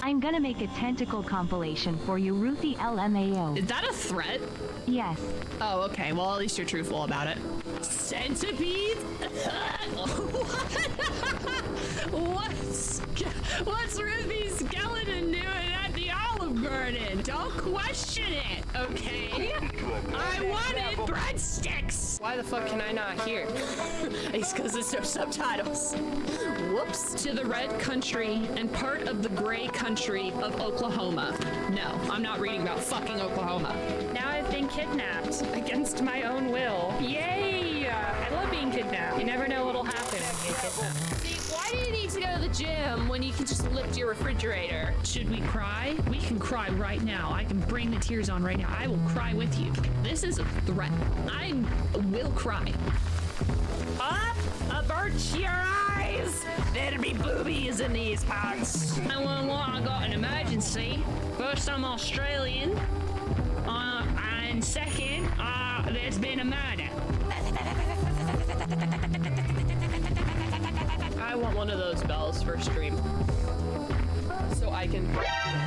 I'm gonna make a tentacle compilation for you, Ruthie LMAO. Is that a threat? Yes. Oh, okay. Well, at least you're truthful about it. Centipede? What's Ruthie's skeleton doing at the Olive Garden? Don't question it, okay? I wanted breadsticks! Why the fuck can I not hear? It's because there's no subtitles. Whoops. To the red country and part of the gray country of Oklahoma. No, I'm not reading about fucking Oklahoma. Now I've been kidnapped against my own will. Yay! I love being kidnapped. You never know what'll happen when you get kidnapped. See, why do you need to go to the gym when you can just lift your refrigerator? Should we cry? We can cry right now. I can bring the tears on right now. I will cry with you. This is a threat. I will cry. Up! Avert your eyes! There'll be boobies in these parts. 911, I got an emergency. First, I'm Australian. And second, there's been a murder. I want one of those bells for stream. So I can...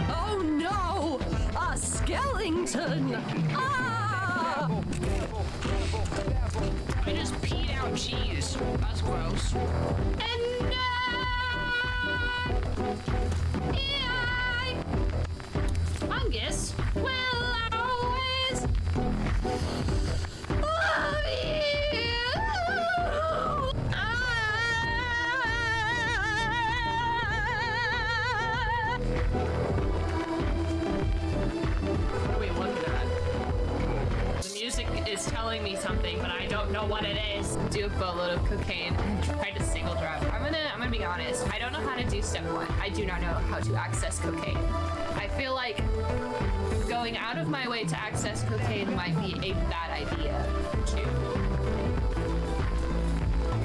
Oh no! A skeleton! Ah! I just peed out cheese. That's gross. And Fungus? will always love you! What are we looking at? The music is telling me something, but I don't know what it is. Do a boatload of cocaine and try to single drop. I'm gonna be honest. I don't know how to do step one. I do not know how to access cocaine. I feel like going out of my way to access cocaine might be a bad idea too.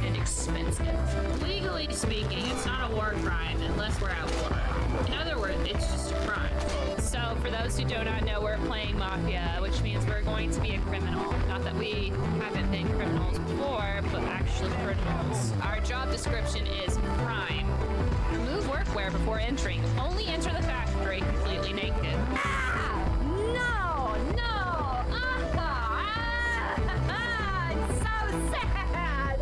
And expensive. Legally speaking, it's not a war crime unless we're at war. In other words, it's just a crime. So for those who do not know, we're playing Mafia, which means we're going to be a criminal. Not that we haven't been criminals before, but actually criminals. Our job description is crime. Remove workwear before entering. Only enter the factory completely naked. Ah! No! No! It's so sad!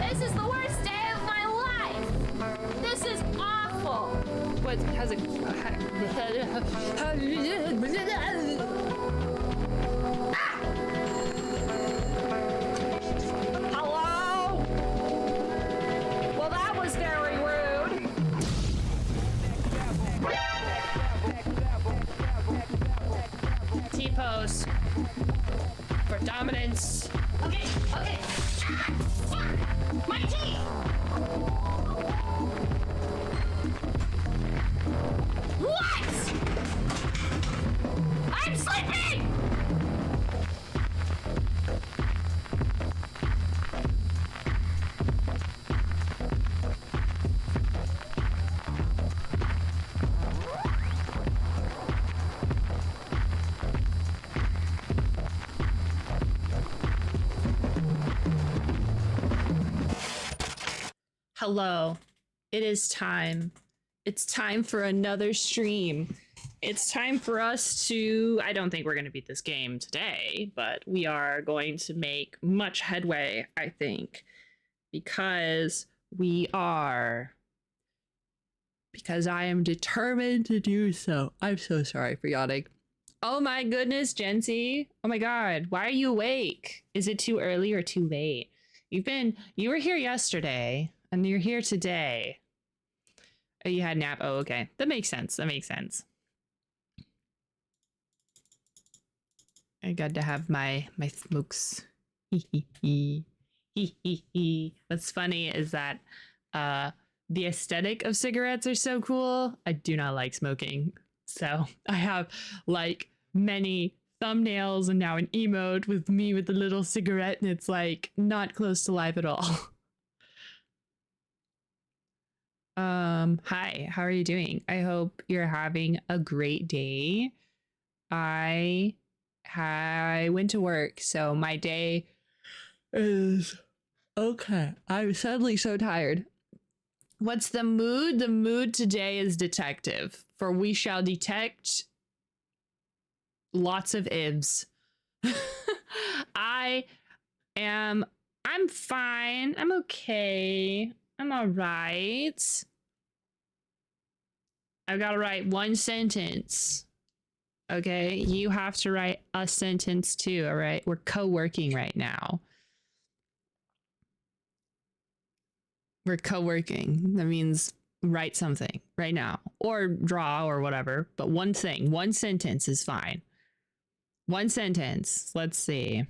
This is the worst day of my life! This is awful! What has a... Hello? Well, that was very rude. T-pose. For dominance. Okay, okay. My teeth! What? I'm sleeping! Hello. It is time. It's time for another stream. It's time for us to... I don't think we're going to beat this game today, but we are going to make much headway, I think. Because we are... Because I am determined to do so. I'm so sorry for yawning. Oh my goodness, Jency. Oh my god, why are you awake? Is it too early or too late? You were here yesterday, and you're here today. Oh, you had a nap. Oh, okay. That makes sense. That makes sense. I got to have my smokes. What's funny is that the aesthetic of cigarettes are so cool. I do not like smoking. So I have like many thumbnails and now an emote with me with a little cigarette, and it's like not close to life at all. Hi, how are you doing? I hope you're having a great day. I went to work, so my day is Okay, I'm suddenly so tired. What's the mood? The mood today is detective, for we shall detect lots of ibs. I'm fine. I'm okay. I'm all right. I've got to write one sentence. Okay, you have to write a sentence too, all right? We're co-working right now. We're co-working. That means write something right now or draw or whatever, but one thing, one sentence is fine. One sentence. Let's see.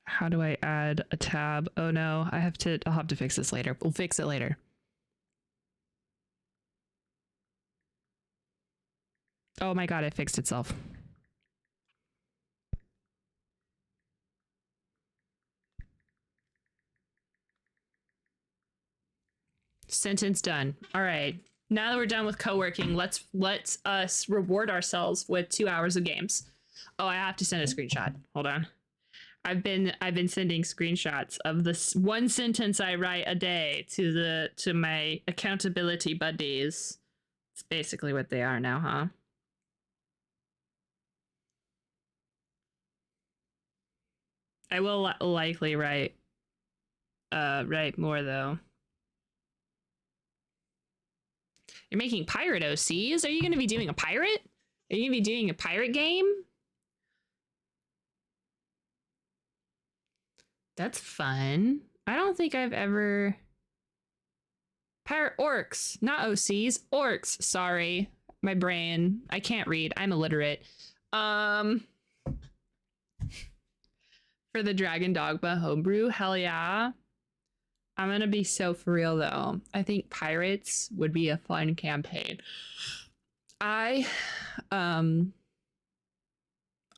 How do I add a tab? Oh no, I'll have to fix this later. We'll fix it later. Oh my god, it fixed itself. Sentence done. All right. Now that we're done with co-working, let's us reward ourselves with 2 hours of games. Oh, I have to send a screenshot. Hold on. I've been sending screenshots of this one sentence I write a day to my accountability buddies. It's basically what they are now, huh? I will likely write more though. You're making pirate OCs? Are you going to be doing a pirate? Are you going to be doing a pirate game? That's fun. I don't think I've ever... Pirate orcs, not OCs. Orcs, sorry. My brain. I can't read. I'm illiterate. For the Dragon Dogma homebrew, hell yeah. I'm gonna be so for real though. I think pirates would be a fun campaign. I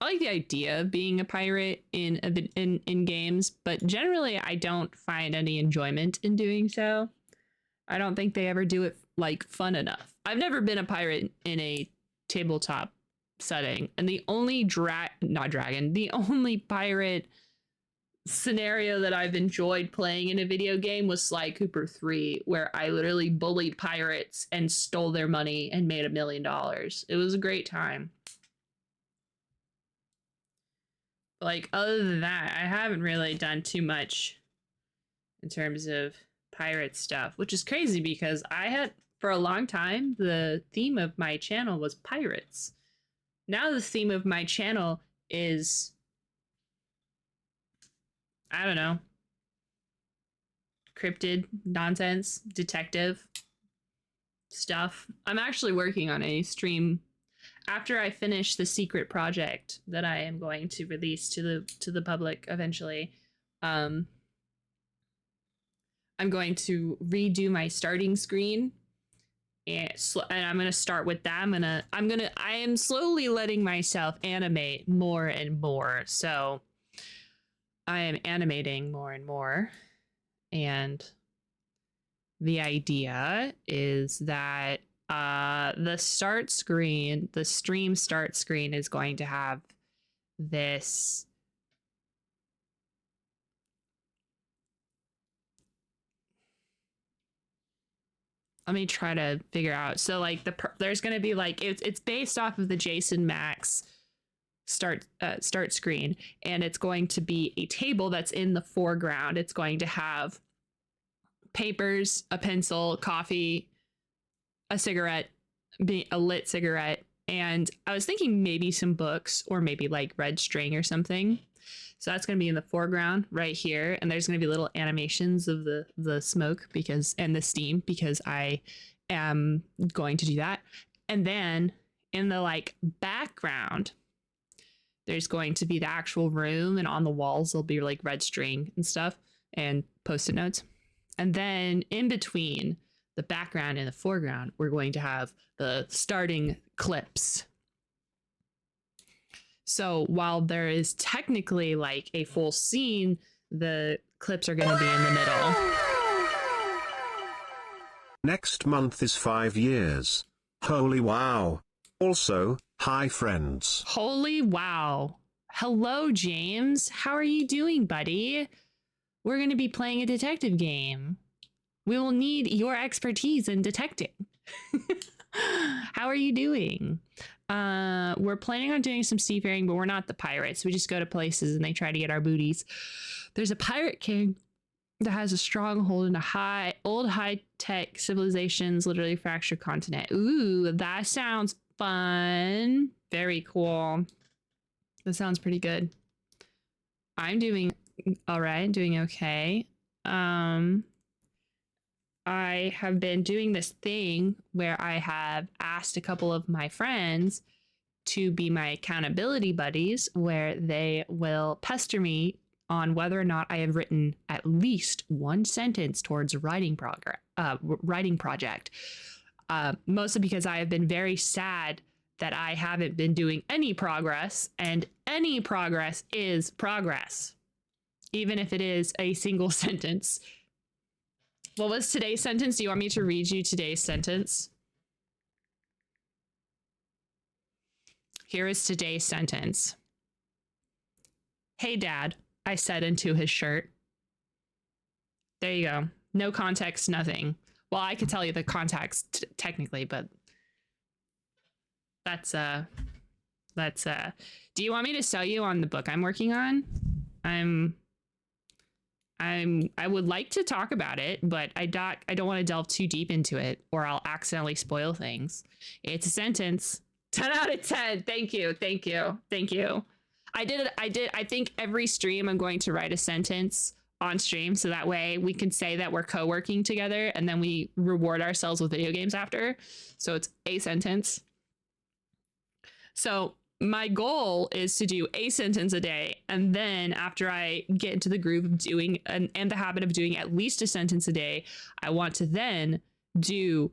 like the idea of being a pirate in games, but generally I don't find any enjoyment in doing so. I don't think they ever do it like fun enough. I've never been a pirate in a tabletop setting, and the only the only pirate scenario that I've enjoyed playing in a video game was Sly Cooper 3, where I literally bullied pirates and stole their money and made $1 million. It was a great time. Like, other than that, I haven't really done too much in terms of pirate stuff, which is crazy because I had, for a long time, the theme of my channel was pirates. Now the theme of my channel is, I don't know, cryptid nonsense, detective stuff. I'm actually working on a stream after I finish the secret project that I am going to release to the public eventually. I'm going to redo my starting screen, and I'm gonna start with that. I am slowly letting myself animate more and more. So I am animating more and more, and the idea is that the stream start screen is going to have this let me try to figure out. So like there's going to be like it's based off of the Jason Max start screen, and it's going to be a table that's in the foreground. It's going to have papers, a pencil, coffee, a cigarette, a lit cigarette, and I was thinking maybe some books or maybe like red string or something. So that's going to be in the foreground right here, and there's going to be little animations of the smoke and the steam because I am going to do that. And then in the like background, there's going to be the actual room, and on the walls there'll be like red string and stuff and post-it notes. And then in between the background and the foreground, we're going to have the starting clips. So while there is technically like a full scene, the clips are going to be in the middle. Next month is 5 years. Holy wow. Also, hi friends. Holy wow. Hello, James. How are you doing, buddy? We're going to be playing a detective game. We will need your expertise in detecting. How are you doing? We're planning on doing some seafaring, but we're not the pirates. We just go to places and they try to get our booties. There's a pirate king that has a stronghold in a old high-tech civilizations, literally fractured continent. Ooh, that sounds fun. Very cool. That sounds pretty good. I'm doing all right, doing okay. I have been doing this thing where I have asked a couple of my friends to be my accountability buddies, where they will pester me on whether or not I have written at least one sentence towards a writing project. Mostly because I have been very sad that I haven't been doing any progress, and any progress is progress, even if it is a single sentence. What was today's sentence? Do you want me to read you today's sentence? Here is today's sentence. Hey, Dad, I said into his shirt. There you go. No context, nothing. Well, I could tell you the context technically, but that's do you want me to sell you on the book I'm working on? I would like to talk about it, but I don't want to delve too deep into it or I'll accidentally spoil things. It's a sentence. 10 out of 10. Thank you. I think every stream I'm going to write a sentence on stream, so that way we can say that we're co-working together and then we reward ourselves with video games after. So it's a sentence. So my goal is to do a sentence a day, and then after I get into the groove of doing and the habit of doing at least a sentence a day, I want to then do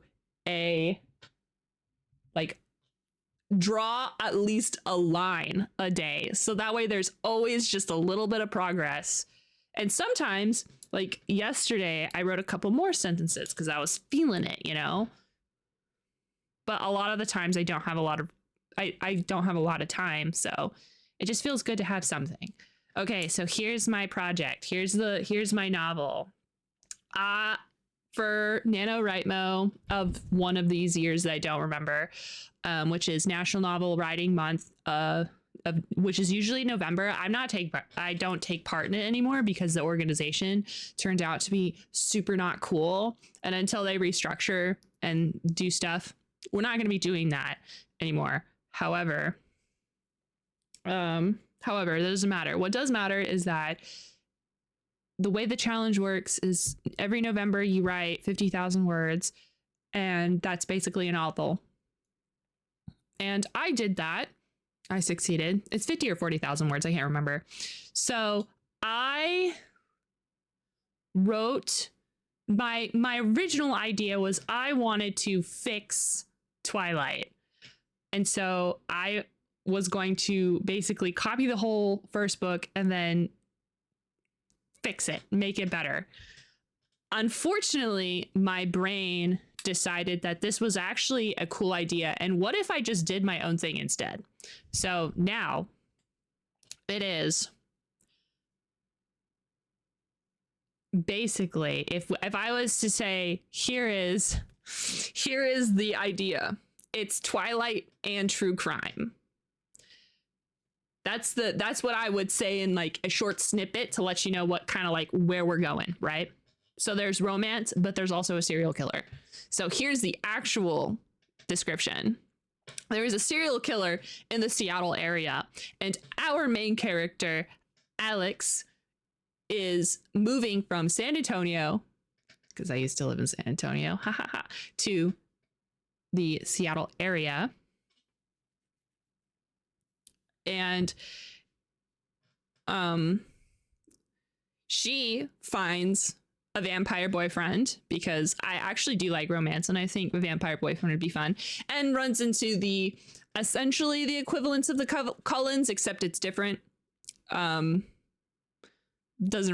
draw at least a line a day, so that way there's always just a little bit of progress. And sometimes, like yesterday, I wrote a couple more sentences because I was feeling it, but a lot of the times I don't have a lot of time, so it just feels good to have something. Okay, so here's my project. Here's my novel. For NaNoWriMo of one of these years that I don't remember, which is National Novel Writing Month, which is usually November. I don't take part in it anymore because the organization turned out to be super not cool. And until they restructure and do stuff, we're not going to be doing that anymore. However, it doesn't matter. What does matter is that the way the challenge works is every November you write 50,000 words, and that's basically a novel. And I did that. I succeeded. It's 50 or 40,000 words. I can't remember. So I wrote my original idea was I wanted to fix Twilight. And so I was going to basically copy the whole first book and then fix it, make it better. Unfortunately, my brain decided that this was actually a cool idea. And what if I just did my own thing instead? So now it is basically, if I was to say, here is the idea. It's Twilight and true crime. That's what I would say in like a short snippet to let you know what kind of like where we're going, right? So there's romance, but there's also a serial killer. So here's the actual description. There is a serial killer in the Seattle area, and our main character, Alex, is moving from San Antonio, because I used to live in San Antonio, to the Seattle area. And she finds a vampire boyfriend, because I actually do like romance and I think a vampire boyfriend would be fun, and runs into the essentially the equivalents of the Cullens, except it's different. Doesn't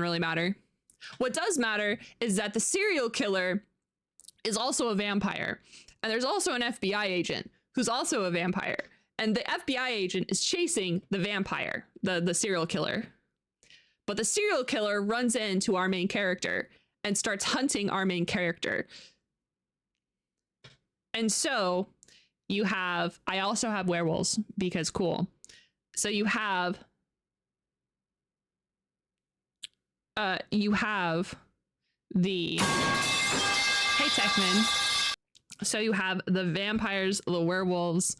really matter. What does matter is that the serial killer is also a vampire. And there's also an FBI agent who's also a vampire. And the FBI agent is chasing the vampire, the serial killer. But the serial killer runs into our main character and starts hunting our main character. And so you have, I also have werewolves because cool. So you have the, hey Techman. So you have the vampires, the werewolves,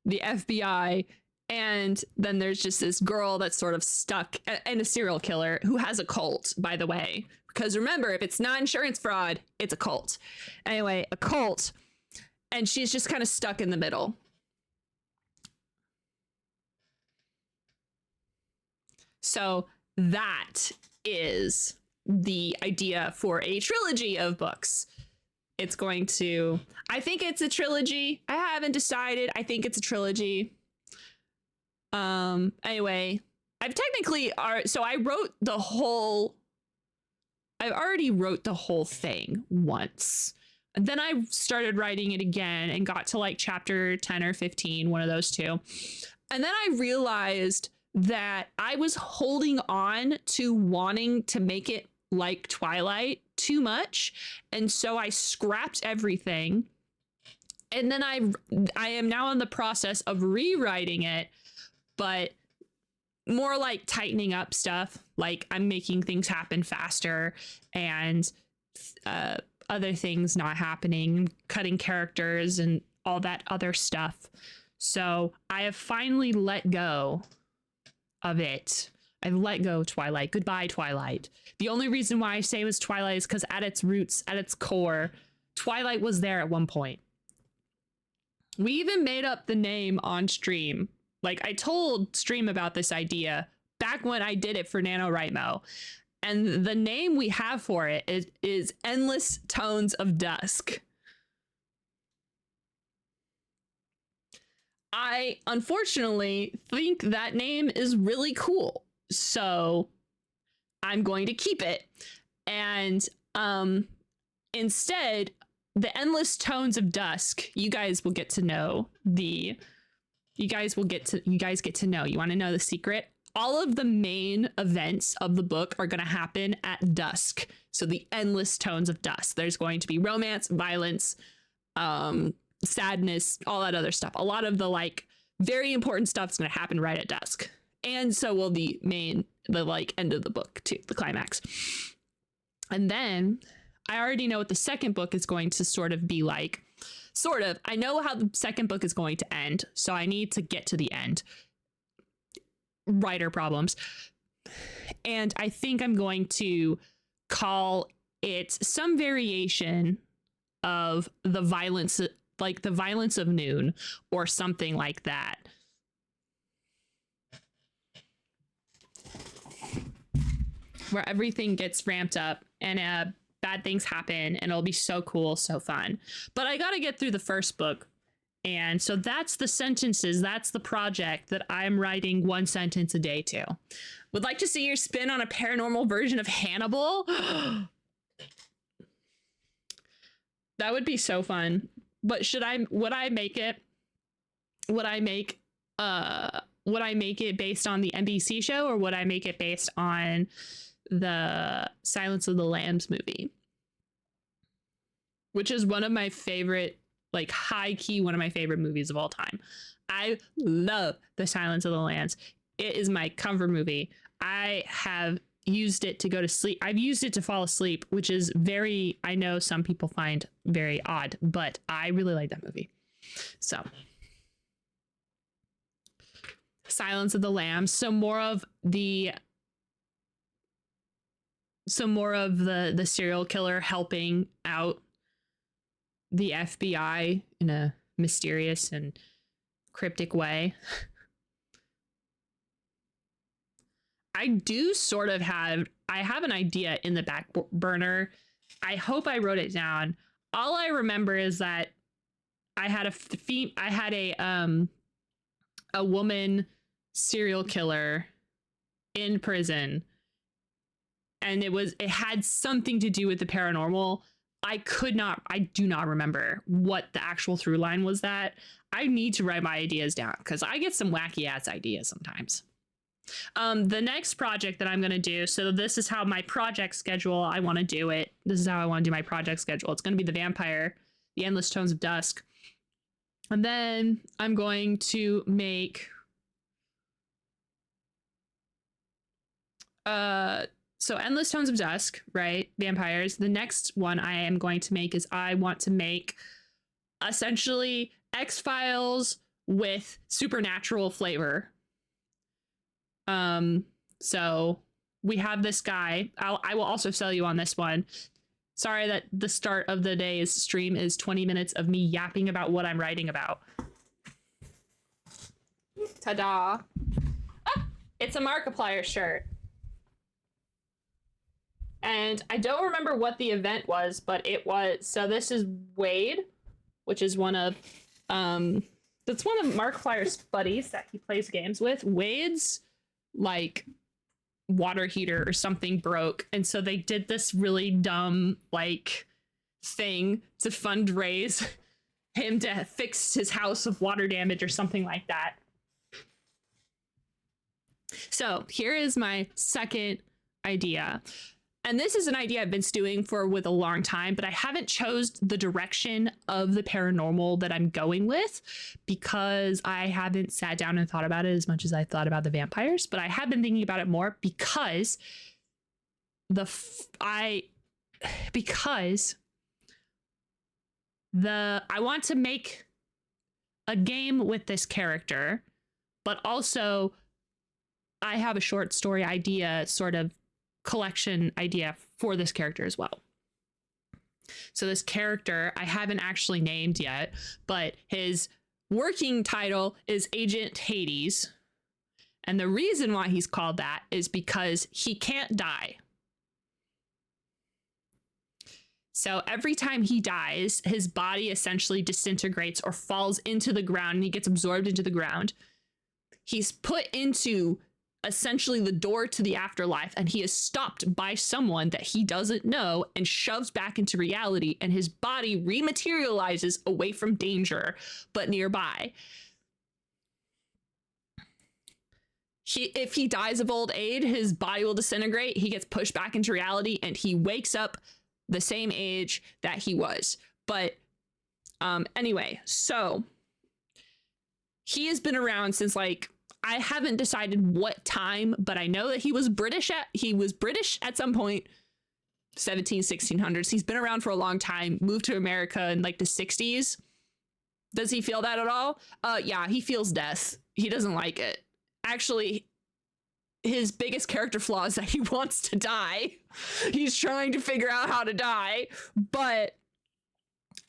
the FBI, and then there's just this girl that's sort of stuck, and a serial killer who has a cult, by the way. Because remember, if it's not insurance fraud, it's a cult. Anyway, a cult. And she's just kind of stuck in the middle. So that is the idea for a trilogy of books. It's going to, I think it's a trilogy. I haven't decided. I think it's a trilogy. Anyway, I've technically so I wrote the whole, I already wrote the whole thing once. And then I started writing it again and got to like chapter 10 or 15, one of those two. And then I realized that I was holding on to wanting to make it like Twilight too much. And so I scrapped everything. And then I am now in the process of rewriting it, but more like tightening up stuff. Like I'm making things happen faster and other things not happening, cutting characters and all that other stuff. So I have finally let go of it. I've let go of Twilight. Goodbye, Twilight. The only reason why I say it was Twilight is because at its roots, at its core, Twilight was there at one point. We even made up the name on stream. Like I told stream about this idea back when I did it for NaNoWriMo. And the name we have for it is Endless Tones of Dusk. I unfortunately think that name is really cool. So I'm going to keep it. And instead, the Endless Tones of Dusk, you guys will get to know you guys get to know. You want to know the secret? All of the main events of the book are going to happen at dusk. So the Endless Tones of Dusk. There's going to be romance, violence, sadness, all that other stuff. A lot of the like very important stuff is going to happen right at dusk. And so will the like end of the book too, the climax. And then I already know what the second book is going to sort of be like. Sort of. I know how the second book is going to end. So I need to get to the end. Writer problems. And I think I'm going to call it some variation of the violence, like the violence of noon or something like that. Where everything gets ramped up and bad things happen and it'll be so cool, so fun. But I got to get through the first book. And so that's the sentences. That's the project that I'm writing one sentence a day to. Would like to see your spin on a paranormal version of Hannibal? That would be so fun. But would I make it based on the NBC show, or would I make it based on the Silence of the Lambs movie? Which is one of my favorite, like high key, one of my favorite movies of all time. I love The Silence of the Lambs. It is my comfort movie. I have used it to go to sleep. I've used it to fall asleep, which is very, I know some people find very odd, but I really like that movie. So Silence of the Lambs. Some more of the serial killer helping out the FBI in a mysterious and cryptic way. I do sort of have an idea in the back burner. I hope I wrote it down. All I remember is that I had a a woman serial killer in prison, and it had something to do with the paranormal. I do not remember what the actual through line was. That I need to write my ideas down because I get some wacky ass ideas sometimes. The next project that I'm going to do, so this is how my project schedule, I want to do it. This is how I want to do my project schedule. It's going to be the vampire, the endless tones of dusk. And then I'm going to make so endless tones of dusk, right? Vampires. The next one I am going to make is I want to make essentially X-Files with supernatural flavor. So we have this guy. I will also sell you on this one. Sorry that the start of the day's stream is 20 minutes of me yapping about what I'm writing about. Ta-da. Ah, it's a Markiplier shirt. And I don't remember what the event was, but it was, so this is Wade, which is one of, that's one of Markiplier's buddies that he plays games with. Wade's, like, water heater or something broke, and so they did this really dumb, like, thing to fundraise him to fix his house of water damage or something like that. So here is my second idea. And this is an idea I've been stewing for with a long time, but I haven't chose the direction of the paranormal that I'm going with because I haven't sat down and thought about it as much as I thought about the vampires. But I have been thinking about it more because I want to make a game with this character, but also I have a short story idea, sort of collection idea for this character as well. So this character I haven't actually named yet, but his working title is Agent Hades. And the reason why he's called that is because he can't die. So every time he dies, his body essentially disintegrates or falls into the ground and he gets absorbed into the ground. He's put into essentially the door to the afterlife, and he is stopped by someone that he doesn't know and shoved back into reality, and his body rematerializes away from danger but nearby. If he dies of old age, his body will disintegrate, he gets pushed back into reality, and he wakes up the same age that he was. But anyway, so he has been around since, like, I haven't decided what time, but I know that he was British at some point, 1600s. He's been around for a long time, moved to America in like the 60s. Does he feel that at all? Yeah, he feels death. He doesn't like it. Actually, his biggest character flaw is that he wants to die. He's trying to figure out how to die, but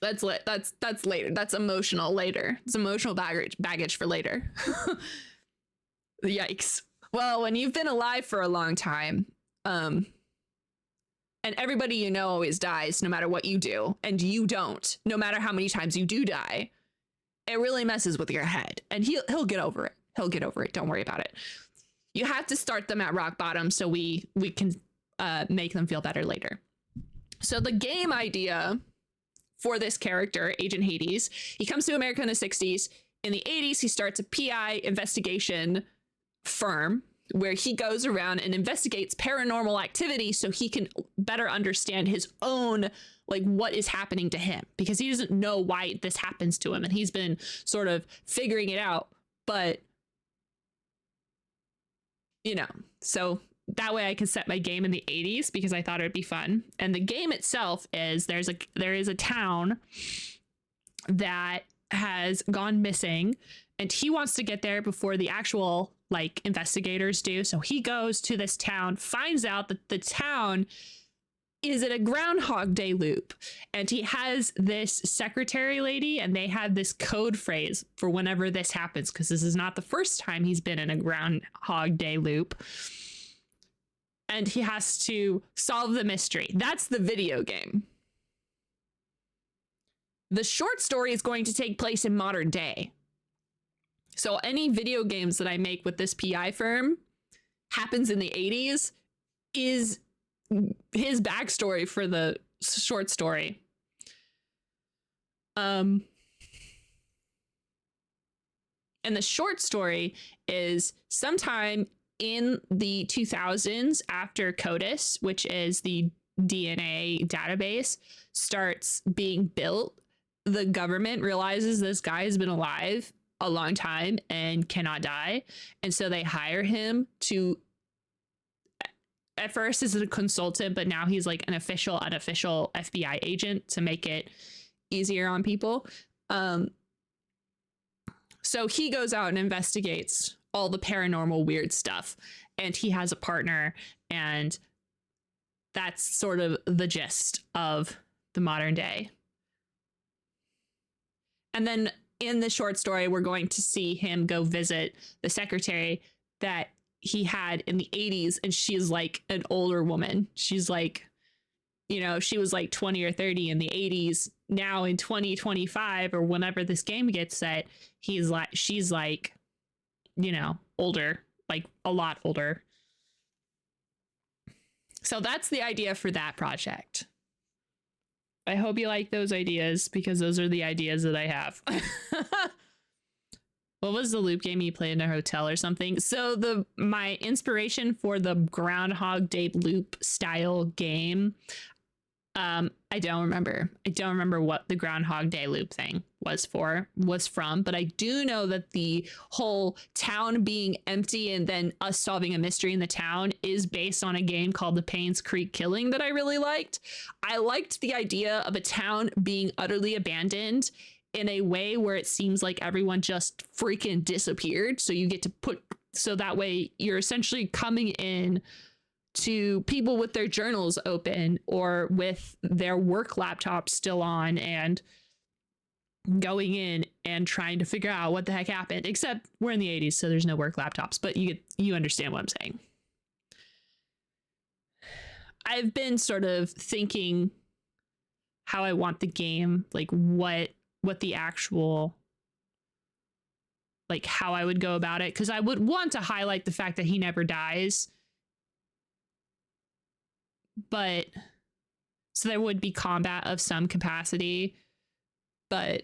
that's later. That's emotional later. It's emotional baggage for later. Yikes. Well, when you've been alive for a long time, and everybody you know always dies no matter what you do, and you don't, no matter how many times you do die, it really messes with your head. And he'll get over it. He'll get over it. Don't worry about it. You have to start them at rock bottom so we can make them feel better later. So the game idea for this character, Agent Hades, he comes to America in the 60s. In the 80s, he starts a PI investigation firm where he goes around and investigates paranormal activity so he can better understand his own, like, what is happening to him, because he doesn't know why this happens to him, and he's been sort of figuring it out. But, you know, so that way I can set my game in the 80s because I thought it would be fun. And the game itself is there is a town that has gone missing, and he wants to get there before the actual, like, investigators do. So he goes to this town, finds out that the town is at a Groundhog Day loop, and he has this secretary lady, and they have this code phrase for whenever this happens, because this is not the first time he's been in a Groundhog Day loop. And he has to solve the mystery. That's the video game. The short story is going to take place in modern day. So any video games that I make with this PI firm happens in the 80s is his backstory for the short story. And the short story is sometime in the 2000s, after CODIS, which is the DNA database, starts being built, the government realizes this guy has been alive a long time and cannot die. And so they hire him to, at first as a consultant, but now he's like an official, unofficial FBI agent to make it easier on people. So he goes out and investigates all the paranormal weird stuff, and he has a partner, and that's sort of the gist of the modern day. And then in the short story, we're going to see him go visit the secretary that he had in the 80s, and she's like an older woman. She's like, you know, she was like 20 or 30 in the 80s. Now in 2025 or whenever this game gets set, she's like, you know, older, like a lot older. So that's the idea for that project. I hope you like those ideas, because those are the ideas that I have. What was the loop game you played in a hotel or something? So my inspiration for the Groundhog Day loop style game, I don't remember. I don't remember what the Groundhog Day loop thing was from, but I do know that the whole town being empty and then us solving a mystery in the town is based on a game called The Paynes Creek Killing that I really liked. I liked the idea of a town being utterly abandoned in a way where it seems like everyone just freaking disappeared. So you get to so that way you're essentially coming in to people with their journals open or with their work laptops still on and going in and trying to figure out what the heck happened, except we're in the 80s, so there's no work laptops, but you understand what I'm saying. I've been sort of thinking how I want the game, like what the actual, like how I would go about it, because I would want to highlight the fact that he never dies. But so there would be combat of some capacity, but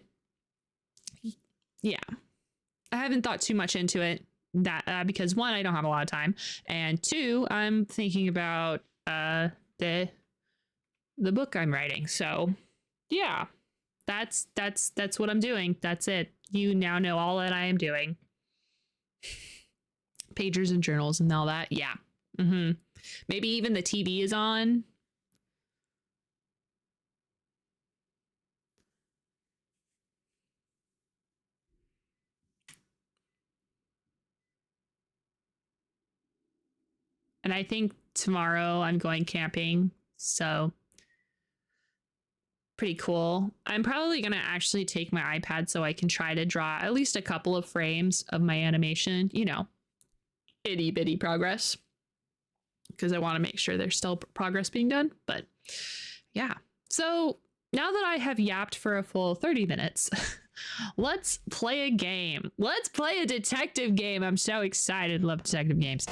yeah, I haven't thought too much into it because one, I don't have a lot of time, and two, I'm thinking about the book I'm writing. So yeah, that's what I'm doing. That's it. You now know all that I am doing. Pagers and journals and all that. Yeah. Mm-hmm. Maybe even the TV is on. And I think tomorrow I'm going camping. So pretty cool. I'm probably going to actually take my iPad so I can try to draw at least a couple of frames of my animation, you know, itty bitty progress, because I want to make sure there's still progress being done. But yeah, so now that I have yapped for a full 30 minutes, let's play a game. Let's play a detective game. I'm so excited. Love detective games.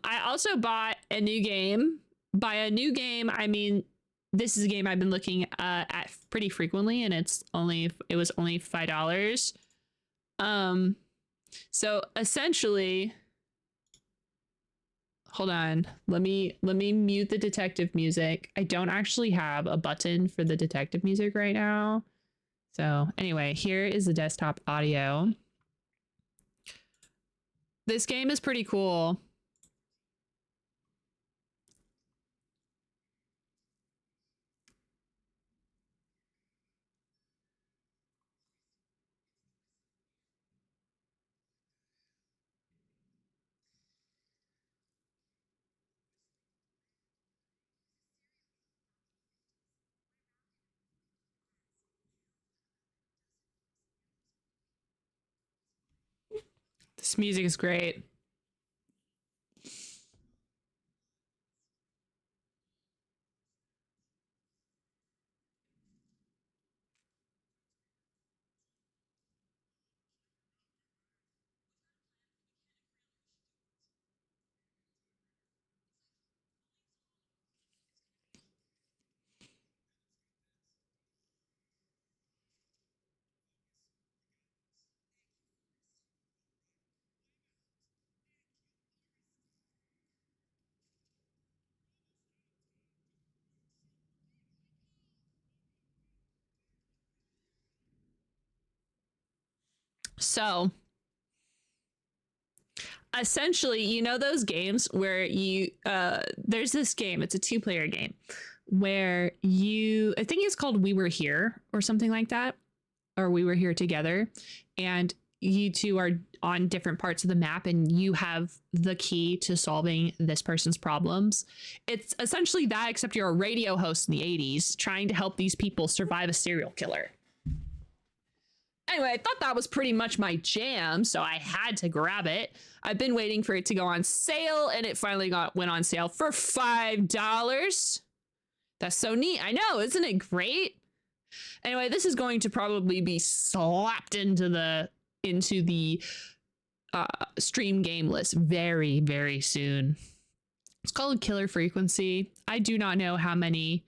I also bought a new game. By a new game, I mean, this is a game I've been looking at pretty frequently, and it was only $5. So essentially, hold on, let me mute the detective music. I don't actually have a button for the detective music right now. So anyway, here is the desktop audio. This game is pretty cool. This music is great. So essentially, you know those games where you there's this game, it's a 2-player game where I think it's called We Were Here or something like that, or We Were Here Together, and you two are on different parts of the map and you have the key to solving this person's problems. It's essentially that, except you're a radio host in the 80s trying to help these people survive a serial killer. Anyway, I thought that was pretty much my jam, so I had to grab it. I've been waiting for it to go on sale, and it finally went on sale for $5. That's so neat. I know, isn't it great? Anyway, this is going to probably be slapped into the stream game list very, very soon. It's called Killer Frequency. I do not know how many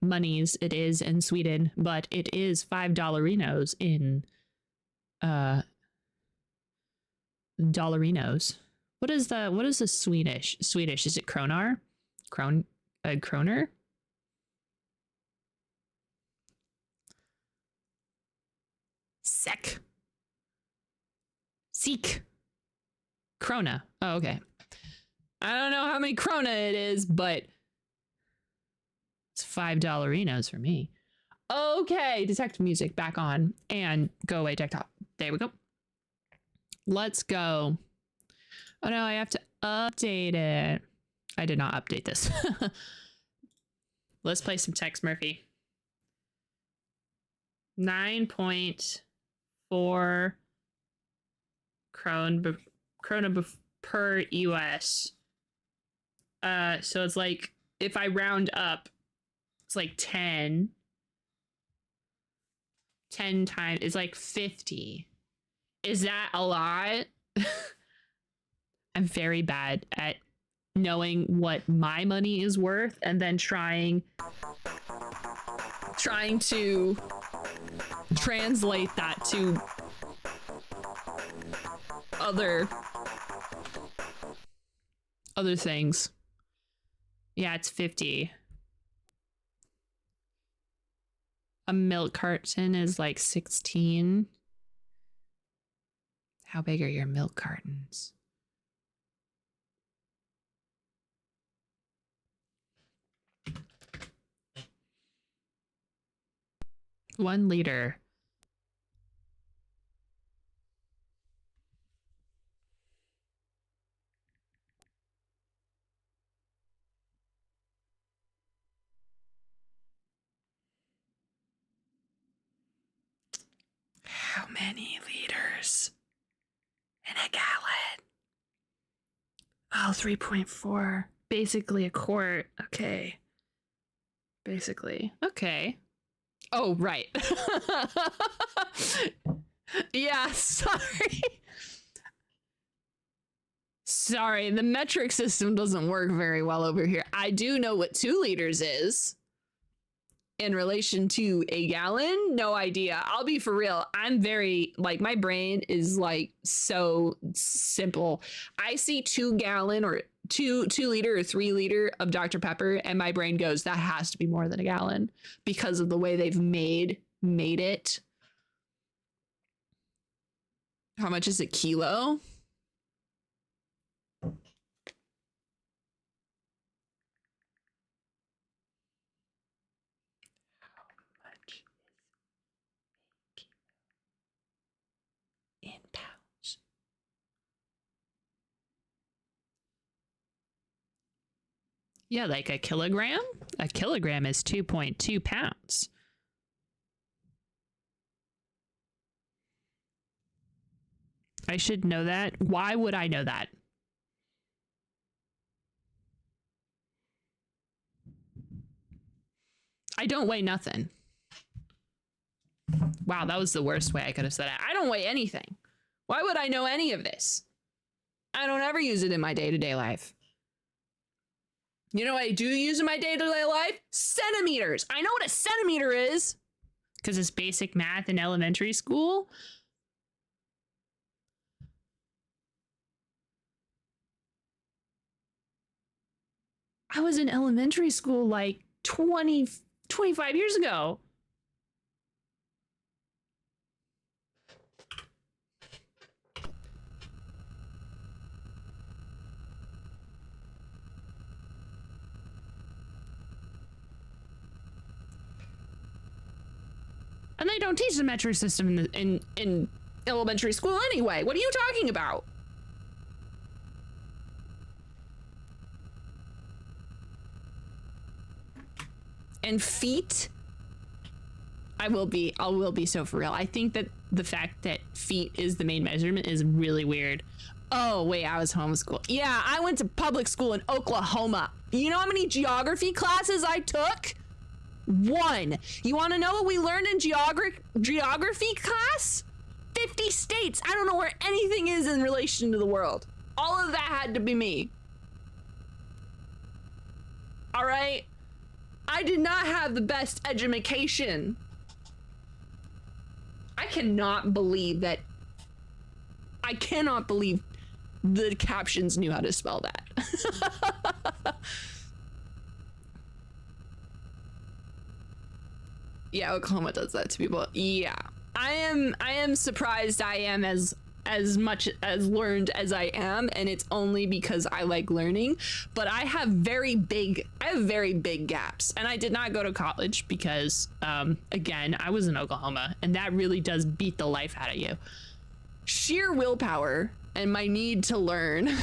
monies it is in Sweden, but it is $5 in dollarinos. What is the Swedish? Is it kroner? Kroner? Seek. Krona. Oh, okay. I don't know how many krona it is, but it's $5 for me. Okay, detect music back on and go away desktop. There we go. Let's go. Oh no, I have to update it. I did not update this. Let's play some Tex Murphy. 9.4 krona per US. So it's like, if I round up, it's like 10 times, it's like 50. Is that a lot? I'm very bad at knowing what my money is worth and then trying to translate that to other things. Yeah, it's 50. A milk carton is like 16. How big are your milk cartons? One liter. How many liters in a gallon? Oh, 3.4. Basically a quart. Okay. Basically. Okay. Oh, right. Yeah, sorry. Sorry, the metric system doesn't work very well over here. I do know what 2 liters is. In relation to a gallon, no idea. I'll be for real. I'm very, like, my brain is like so simple. I see 2 gallon or 2 liter or 3 liter of Dr. Pepper, and my brain goes, that has to be more than a gallon because of the way they've made it. How much is a kilo? In pounds. Yeah, like a kilogram? A kilogram is 2.2 pounds. I should know that. Why would I know that? I don't weigh nothing. Wow, that was the worst way I could have said it. I don't weigh anything. Why would I know any of this? I don't ever use it in my day-to-day life. You know what I do use in my day-to-day life? Centimeters. I know what a centimeter is because it's basic math in elementary school. I was in elementary school like 25 years ago. And they don't teach the metric system in elementary school anyway. What are you talking about? And feet, I will be so for real. I think that the fact that feet is the main measurement is really weird. Oh, wait, I was homeschooled. Yeah, I went to public school in Oklahoma. You know how many geography classes I took? 1. You want to know what we learned in geography class? 50 states. I don't know where anything is in relation to the world. All of that had to be me. All right? I did not have the best education. I cannot believe that. I cannot believe the captions knew how to spell that. Yeah, Oklahoma does that to people. Yeah. I am surprised I am as much as learned as I am, and it's only because I like learning, but I have very big gaps, and I did not go to college because again, I was in Oklahoma, and that really does beat the life out of you. Sheer willpower and my need to learn.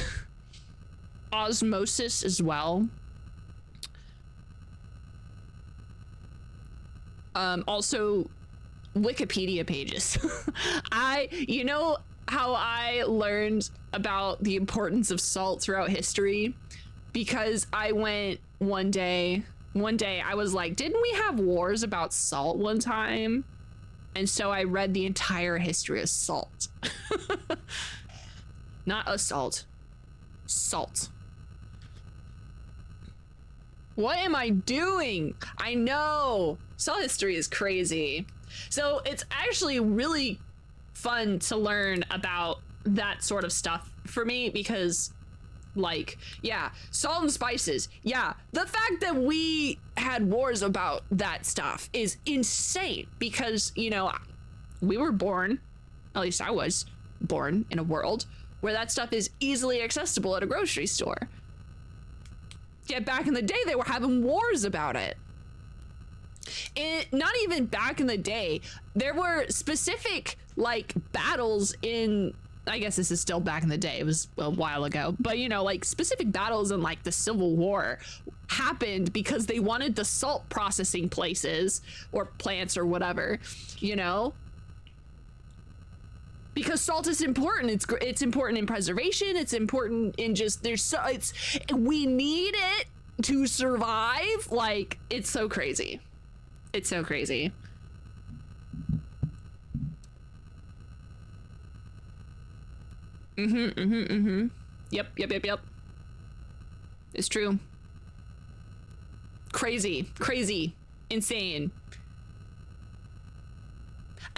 Osmosis as well. Also Wikipedia pages. You know how I learned about the importance of salt throughout history? Because I went one day I was like, didn't we have wars about salt one time? And so I read the entire history of salt. Not assault. Salt. What am I doing? I know. Salt history is crazy. So it's actually really fun to learn about that sort of stuff for me because, like, yeah, salt and spices. Yeah, the fact that we had wars about that stuff is insane because, you know, we were born, at least I was born in a world where that stuff is easily accessible at a grocery store. Yet back in the day, they were having wars about it. Not even back in the day, there were specific, like, battles in, I guess this is still back in the day, it was a while ago, but, you know, like, specific battles in, like, the Civil War happened because they wanted the salt processing places, or plants, or whatever, you know? Because salt is important. It's important in preservation. It's important in just we need it to survive. Like, it's so crazy. It's so crazy. Yep. It's true. Crazy, insane.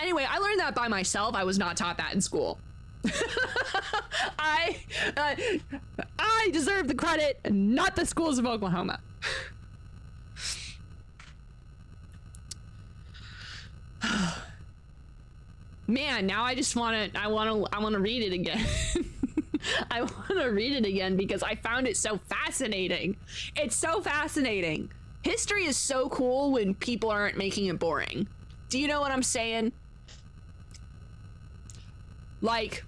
Anyway, I learned that by myself. I was not taught that in school. I deserve the credit, not the schools of Oklahoma. Man, now I just want to read it again. I want to read it again because I found it so fascinating. It's so fascinating. History is so cool when people aren't making it boring. Do you know what I'm saying? Like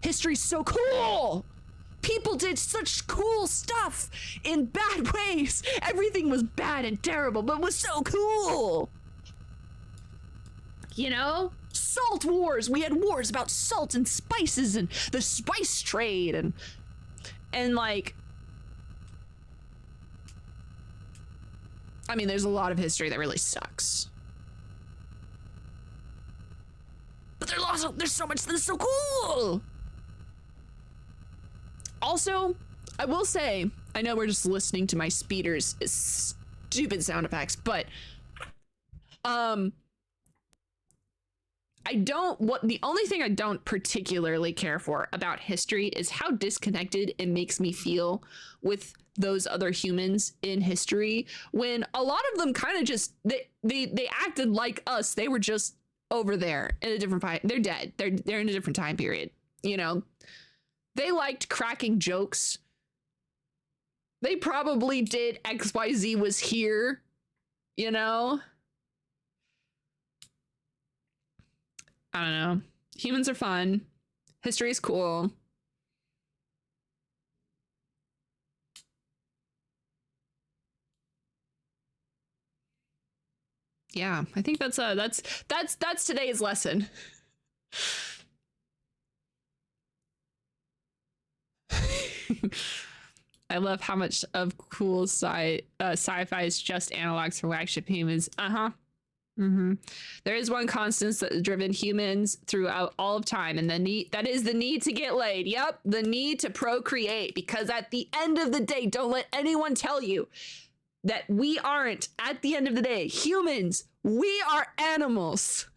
history's so cool. People did such cool stuff in bad ways. Everything was bad and terrible, but was so cool. You know? Salt wars. We had wars about salt and spices and the spice trade and like, I mean, there's a lot of history that really sucks. But there's so much that's so cool. Also, I will say, I know we're just listening to my speeders, stupid sound effects, but the only thing I don't particularly care for about history is how disconnected it makes me feel with those other humans in history, when a lot of them kind of just they acted like us. They were just over there in a different they're dead. They're in a different time period, you know. They liked cracking jokes. They probably did XYZ was here, you know? I don't know. Humans are fun. History is cool. Yeah, I think that's today's lesson. I love how much of cool sci-fi is just analogs for flagship humans. There is one constant that has driven humans throughout all of time, and that is the need to get laid. Yep, the need to procreate. Because at the end of the day, don't let anyone tell you that we aren't. At the end of the day, humans, we are animals.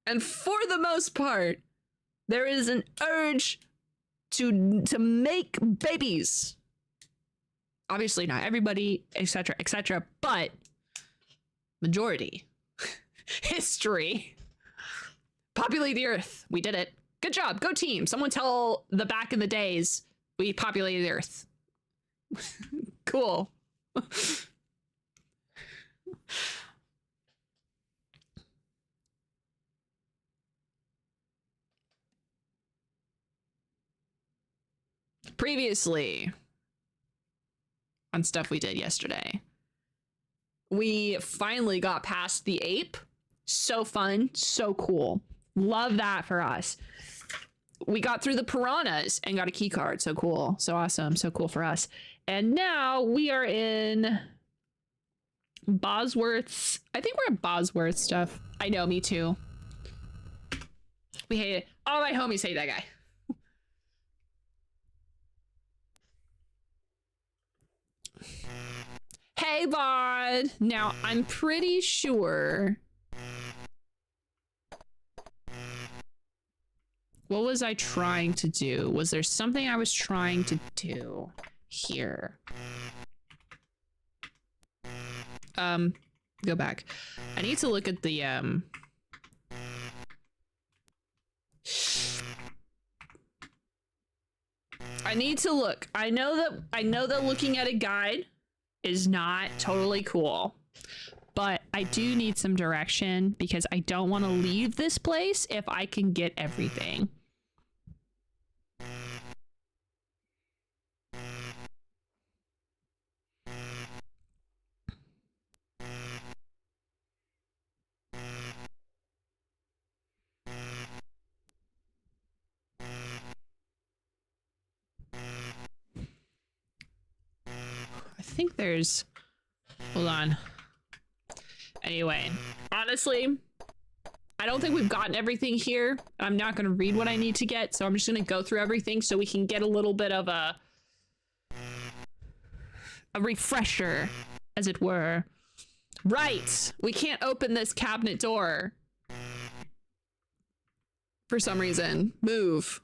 And for the most part, there is an urge to make babies. Obviously not everybody, etc., but majority. History. Populate the earth. We did it. Good job. Go team. Someone tell the back in the days we populated the earth. Cool. Previously on stuff we did yesterday, we finally got past the ape. So fun, so cool. Love that for us. We got through the piranhas and got a key card. So cool, so awesome, so cool for us. And now we are in Bosworth's. I think we're at Bosworth stuff. I know, me too. We hate it. All my homies hate that guy. Hey, VoD. Now, I'm pretty sure. What was I trying to do? Was there something I was trying to do here? Go back. I need to look at the, I need to look. I know that looking at a guide is not totally cool, but I do need some direction because I don't want to leave this place if I can get everything. I think there's, hold on. Anyway, honestly, I don't think we've gotten everything here. I'm not going to read what I need to get, so I'm just going to go through everything so we can get a little bit of a refresher, as it were. Right, we can't open this cabinet door. For some reason. Move.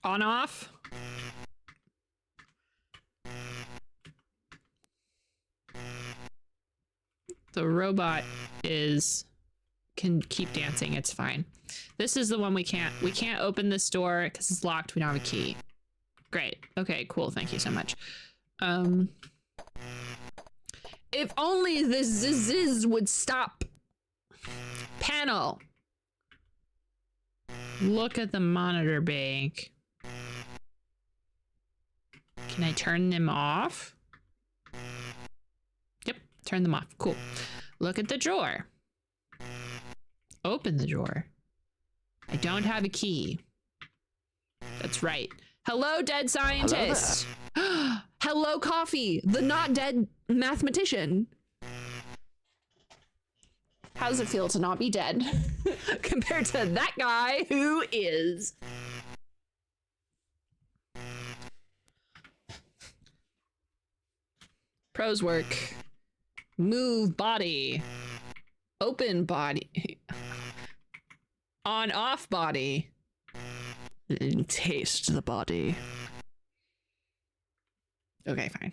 On off. The robot can keep dancing, it's fine. This is the one we can't open this door because it's locked, we don't have a key. Great. Okay, cool, thank you so much. If only the zzz would stop. Panel. Look at the monitor bank. Can I turn them off? Yep, turn them off. Cool. Look at the drawer. Open the drawer. I don't have a key. That's right. Hello, dead scientist. Hello, Coffee, the not dead mathematician. How does it feel to not be dead compared to that guy who is? Pros work. Move body. Open body. On off body. And taste the body. Okay, fine.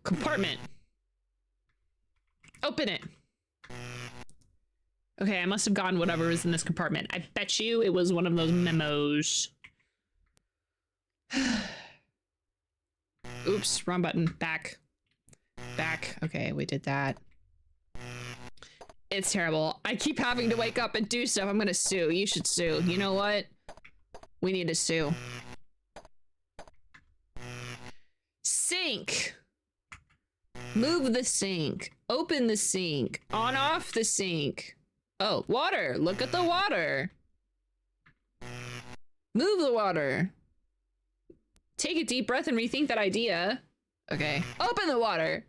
compartment. Open it. Okay, I must have gotten whatever was in this compartment. I bet you it was one of those memos. Oops, wrong button. Back. Back. Okay, we did that. It's terrible. I keep having to wake up and do stuff. I'm gonna sue. You should sue. You know what? We need to sue. Sink. Move the sink. Open the sink. On off the sink. Oh, water. Look at the water. Move the water. Take a deep breath and rethink that idea. Okay. Open the water.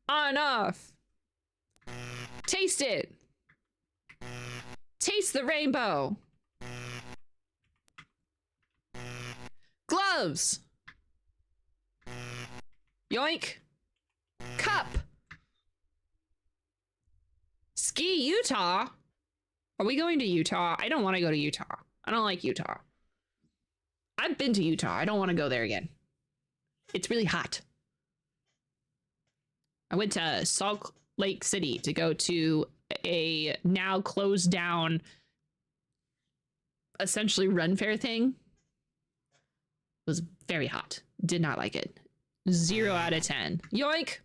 On off. Taste it. Taste the rainbow. Gloves. Yoink. Cup. Ski Utah. Are we going to Utah? I don't want to go to Utah. I don't like Utah. I've been to Utah. I don't want to go there again. It's really hot. I went to Salt Lake City to go to a now closed down, essentially Run Fair thing. It was very hot. Did not like it. 0 out of 10. Yoink!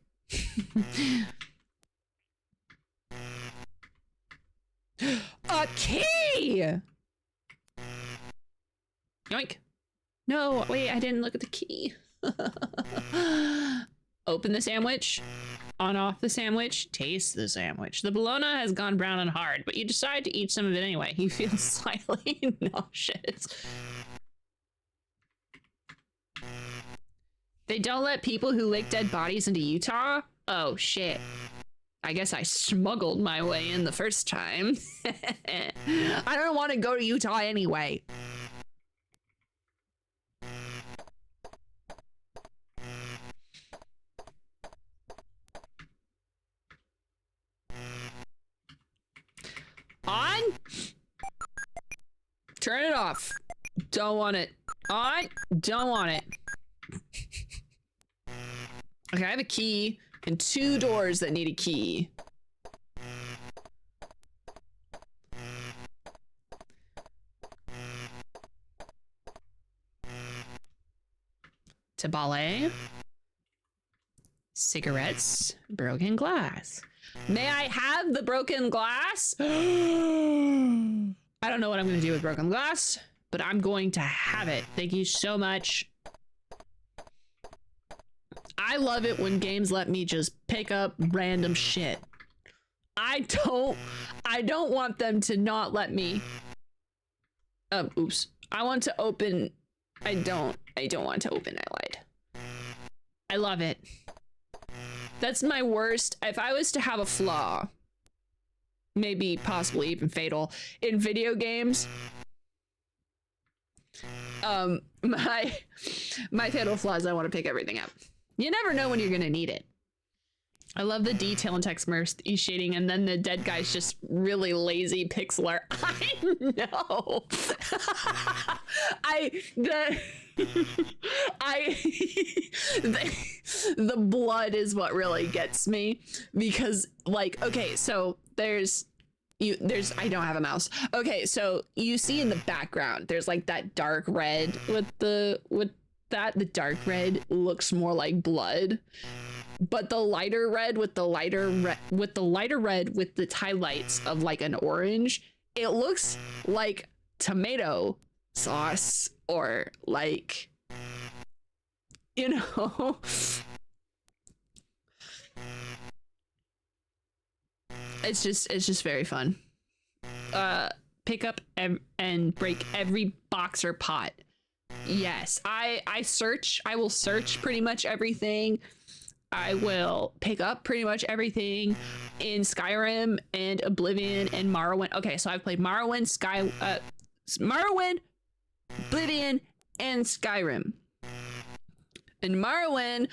A key! Yoink. No, wait, I didn't look at the key. Open the sandwich. On off the sandwich. Taste the sandwich. The bologna has gone brown and hard, but you decide to eat some of it anyway. You feel slightly nauseous. They don't let people who lick dead bodies into Utah? Oh, shit. I guess I smuggled my way in the first time. I don't want to go to Utah anyway. On? Turn it off. Don't want it. On? Don't want it. Okay, I have a key and 2 doors that need a key. To ballet. Cigarettes. Broken glass. May I have the broken glass? I don't know what I'm going to do with broken glass, but I'm going to have it. Thank you so much. I love it when games let me just pick up random shit. I don't want them to not let me. Oops. I want to open. I don't want to open. I lied. I love it. That's my worst. If I was to have a flaw, maybe possibly even fatal in video games, my fatal flaw is I want to pick everything up. You never know when you're gonna need it. I love the detail in text mercy shading, and then the dead guy's just really lazy pixel art. I know. The blood is what really gets me, because like, okay, so there's I don't have a mouse. Okay, so you see in the background there's like that dark red the dark red looks more like blood. But the lighter red with the lighter red with the highlights of like an orange, it looks like tomato sauce, or like, you know. It's just very fun. Pick up and break every box or pot. Yes, I will search pretty much everything. I will pick up pretty much everything in Skyrim and Oblivion and Morrowind. Okay, so I've played Morrowind, Morrowind, Oblivion, and Skyrim. In Morrowind,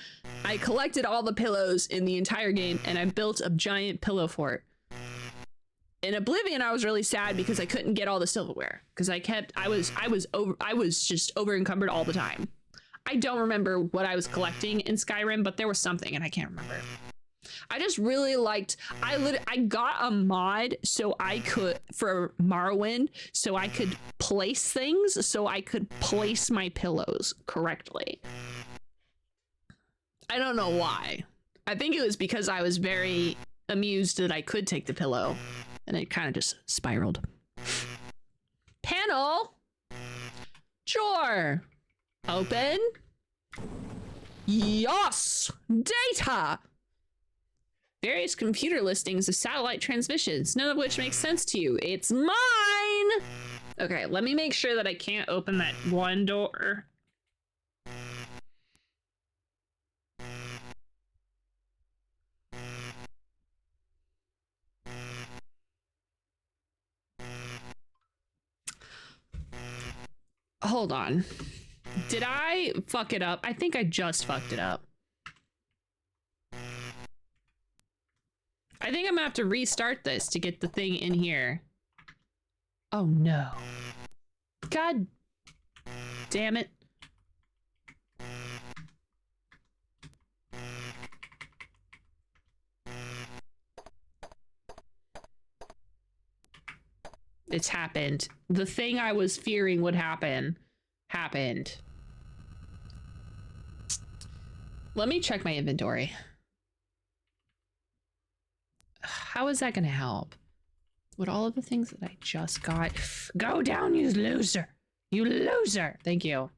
I collected all the pillows in the entire game and I built a giant pillow fort. In Oblivion, I was really sad because I couldn't get all the silverware because I was just over encumbered all the time. I don't remember what I was collecting in Skyrim, but there was something and I can't remember. I just really liked, I got a mod so I could, for Morrowind, so I could place things, so I could place my pillows correctly. I don't know why. I think it was because I was very amused that I could take the pillow, and it kind of just spiraled. Panel? Sure. Open. Yes! Data! Various computer listings of satellite transmissions, none of which makes sense to you. It's mine! Okay, let me make sure that I can't open that one door. Hold on. Did I fuck it up? I think I just fucked it up. I think I'm gonna have to restart this to get the thing in here. Oh no. God damn it. It's happened. The thing I was fearing would happen, happened. Let me check my inventory. How is that gonna help? Would all of the things that I just got go down, you loser? You loser! Thank you.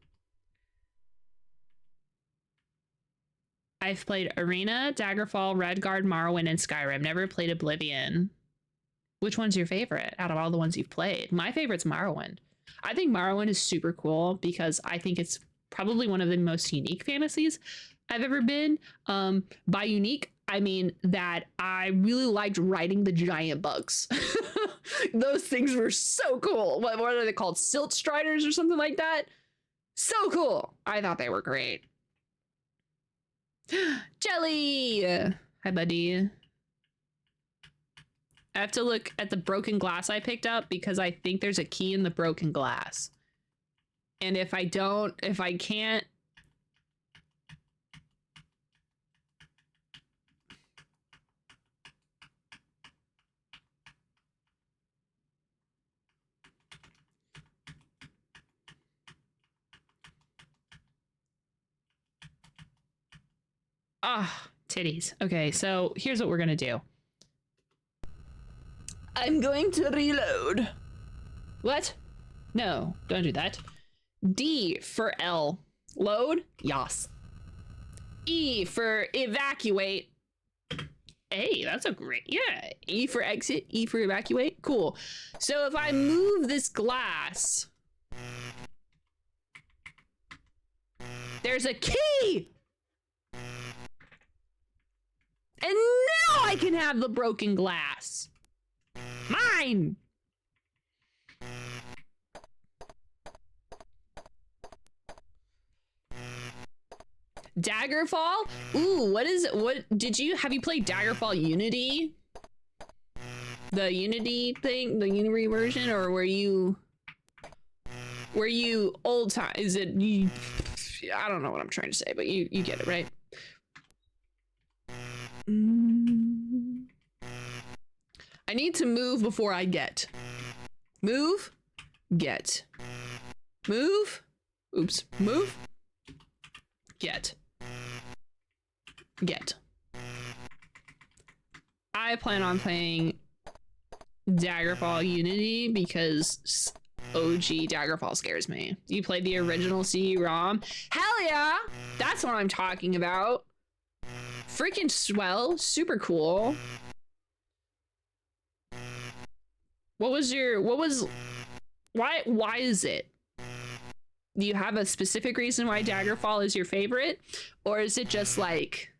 I've played Arena, Daggerfall, Redguard, Morrowind, and Skyrim. Never played Oblivion. Which one's your favorite out of all the ones you've played? My favorite's Morrowind. I think Morrowind is super cool because I think it's probably one of the most unique fantasies I've ever been. By unique, I mean that I really liked riding the giant bugs. Those things were so cool. What are they called? Silt Striders or something like that? So cool. I thought they were great. Jelly! Hi, buddy. I have to look at the broken glass I picked up because I think there's a key in the broken glass. And if I can't... Ah, titties. Okay, so here's what we're gonna do. I'm going to reload. What? No, don't do that. D for L. Load? Yas. E for evacuate. Hey, that's a great, yeah. E for exit, E for evacuate. Cool. So if I move this glass, there's a key! And now I can have the broken glass. Mine! Daggerfall? Ooh, have you played Daggerfall Unity? The Unity thing, the Unity version, or were you old time? Is it, I don't know what I'm trying to say, but you get it, right? I need to move before I get. Move, get. Move, oops, move, get. Get. I plan on playing Daggerfall Unity because OG Daggerfall scares me. You played the original CD-ROM? Hell yeah! That's what I'm talking about. Freaking swell, super cool. Why is it? Do you have a specific reason why Daggerfall is your favorite? Or is it just like,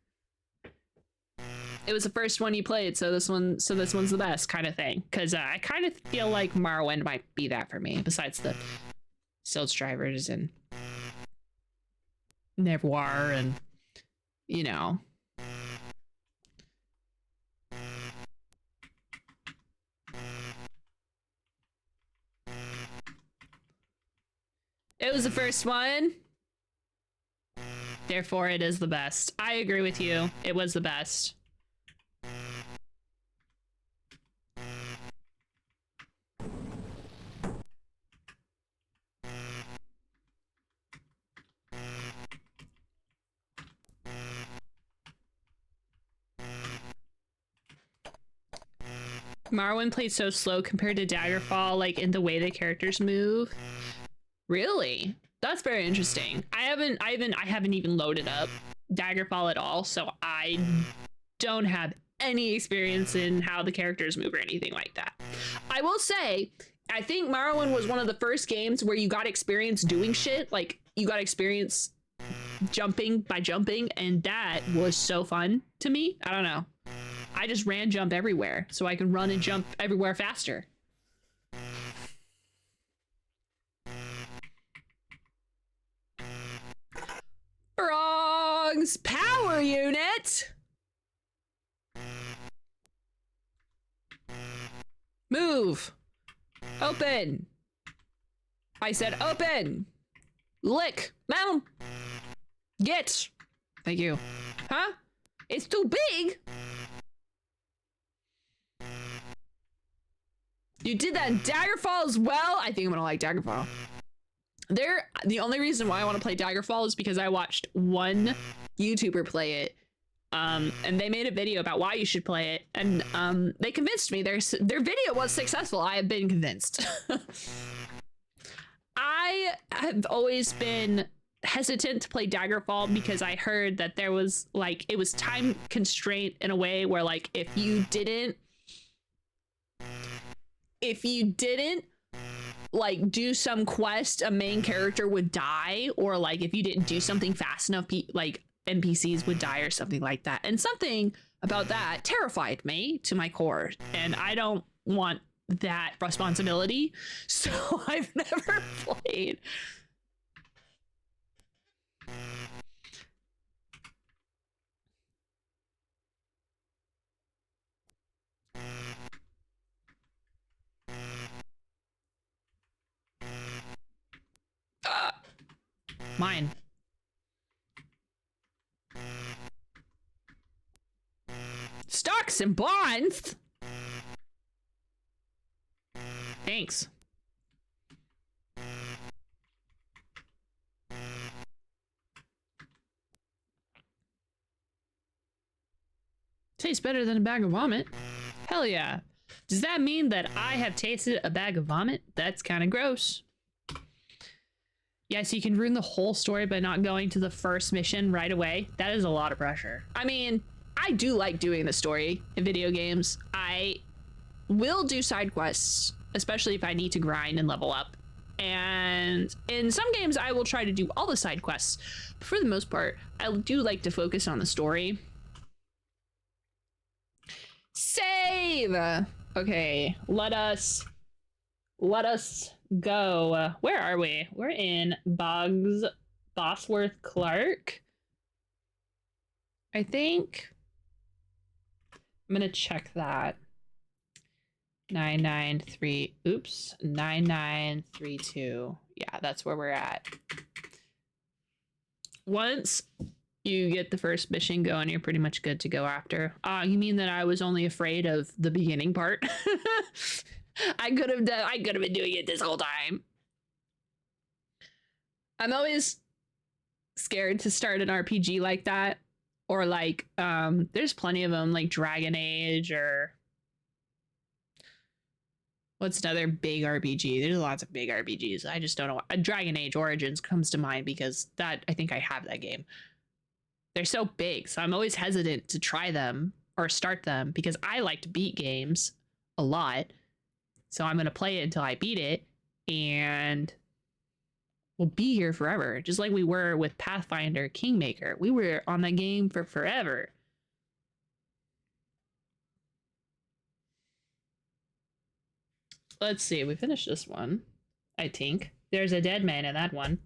it was the first one you played, so this one's the best kind of thing? Because I kind of feel like Morrowind might be that for me, besides the Silt Drivers and Nevoir and, you know. It was the first one. Therefore, it is the best. I agree with you. It was the best. Marwyn played so slow compared to Daggerfall, like in the way the characters move. Really? That's very interesting. I haven't even loaded up Daggerfall at all, so I don't have any experience in how the characters move or anything like that. I will say, I think Morrowind was one of the first games where you got experience doing shit. Like, you got experience jumping by jumping, and that was so fun to me. I don't know. I just ran jump everywhere so I can run and jump everywhere faster. Frogs power unit. Move. Open. I said open. Lick. Mount. Get. Thank you. Huh? It's too big. You did that in Daggerfall as well? I think I'm gonna like Daggerfall. The only reason why I want to play Daggerfall is because I watched one YouTuber play it. And they made a video about why you should play it. And they convinced me. Their video was successful. I have been convinced. I have always been hesitant to play Daggerfall because I heard that there was like, it was time constraint in a way where like, if you didn't like do some quest, a main character would die, or like if you didn't do something fast enough, like NPCs would die or something like that. And something about that terrified me to my core, and I don't want that responsibility, so I've never played. Mine. Stocks and bonds? Thanks. Tastes better than a bag of vomit. Hell yeah. Does that mean that I have tasted a bag of vomit? That's kind of gross. Yes, you can ruin the whole story by not going to the first mission right away. That is a lot of pressure. I mean, I do like doing the story in video games. I will do side quests, especially if I need to grind and level up. And in some games, I will try to do all the side quests. But for the most part, I do like to focus on the story. Save! Okay, let us go. Where are we? We're in Bosworth Clark. I think I'm gonna check that. 993. Oops. 9932. Yeah, that's where we're at. Once you get the first mission going, you're pretty much good to go after. You mean that I was only afraid of the beginning part? I could have been doing it this whole time. I'm always scared to start an RPG like that, or like there's plenty of them, like Dragon Age, or what's another big RPG? There's lots of big RPGs. I just don't know. Dragon Age Origins comes to mind because that, I think I have that game. They're so big, so I'm always hesitant to try them or start them because I like to beat games a lot. So I'm going to play it until I beat it, and we'll be here forever. Just like we were with Pathfinder Kingmaker. We were on that game for forever. Let's see. We finished this one, I think. There's a dead man in that one.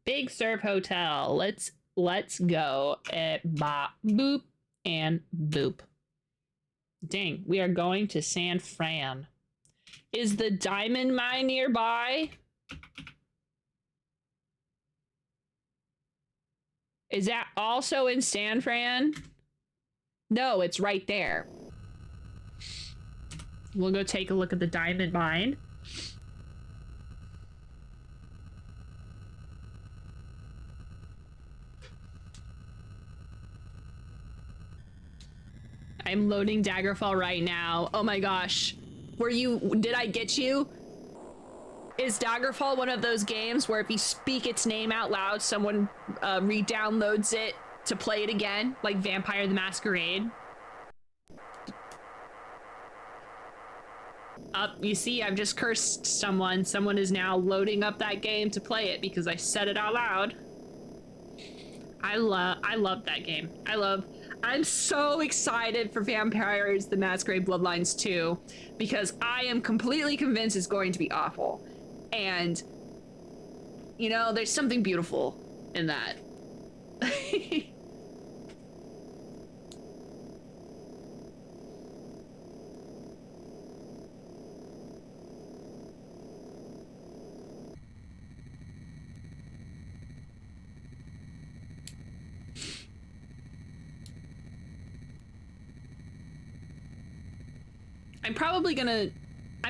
Big Surf Hotel. Let's go. Bop, boop, and boop. Dang, we are going to San Fran. Is the diamond mine nearby? Is that also in San Fran? No, it's right there. We'll go take a look at the diamond mine. I'm loading Daggerfall right now. Oh my gosh. Did I get you? Is Daggerfall one of those games where if you speak its name out loud, someone re-downloads it to play it again? Like Vampire the Masquerade? You see, I've just cursed someone. Someone is now loading up that game to play it because I said it out loud. I love that game. I'm so excited for Vampires the Masquerade Bloodlines 2 because I am completely convinced it's going to be awful. And, you know, there's something beautiful in that. I'm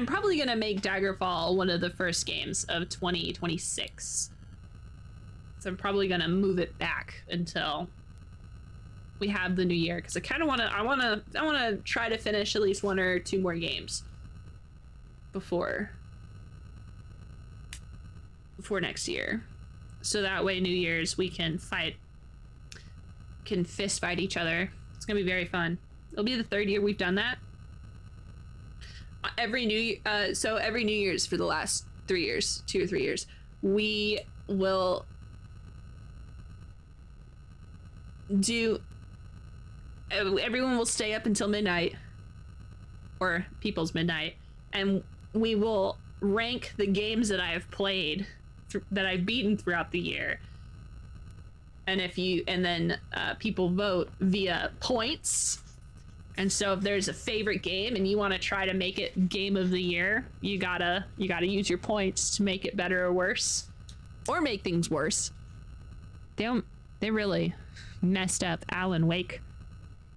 probably gonna make Daggerfall one of the first games of 2026. So I'm probably gonna move it back until we have the new year because I wanna try to finish at least 1 or 2 more games before next year. So that way New Year's we can fist fight each other. It's gonna be very fun. It'll be the 3rd year we've done that. Every New Year's for the last 3 years, 2 or 3 years, we will do. Everyone will stay up until midnight, or people's midnight, and we will rank the games that I have played, that I've beaten throughout the year. And then people vote via points. And so if there's a favorite game and you want to try to make it game of the year, you gotta use your points to make it better or worse, or make things worse. They really messed up Alan Wake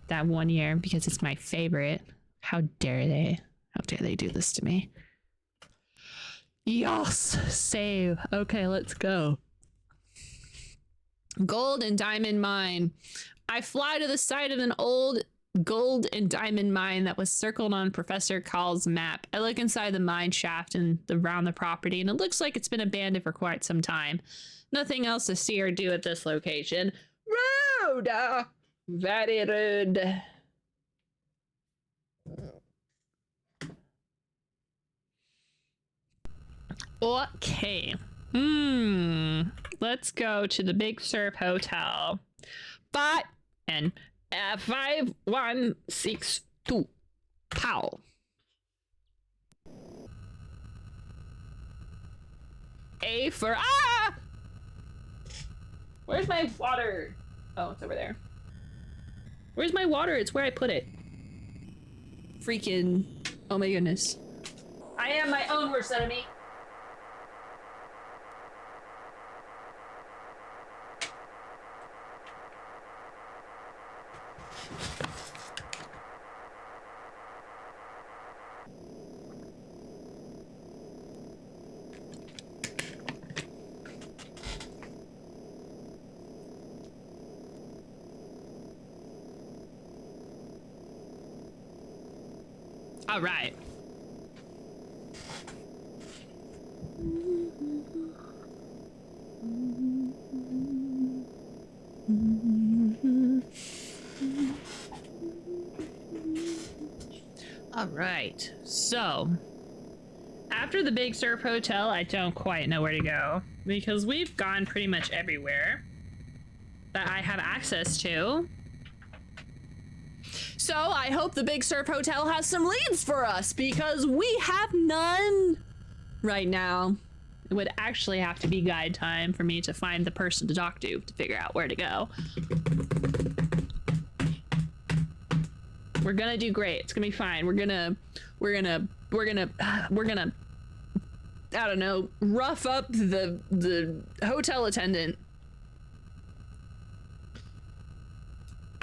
that one year because it's my favorite. How dare they? How dare they do this to me? Yes, save. Okay, let's go. Gold and diamond mine. I fly to the site of an old gold and diamond mine that was circled on Professor Call's map. I look inside the mine shaft and around the property, and it looks like it's been abandoned for quite some time. Nothing else to see or do at this location. Rude! Very rude. Okay. Let's go to the Big Surf Hotel. 5162. Pow. A for Where's my water? Oh, it's over there. Where's my water? It's where I put it. Freaking. Oh my goodness. I am my own worst enemy. All right. All right. So, after the Big Surf Hotel, I don't quite know where to go because we've gone pretty much everywhere that I have access to. So I hope the Big Surf Hotel has some leads for us because we have none right now. It would actually have to be guide time for me to find the person to talk to figure out where to go. We're gonna do great. It's gonna be fine. We're gonna I don't know, rough up the hotel attendant.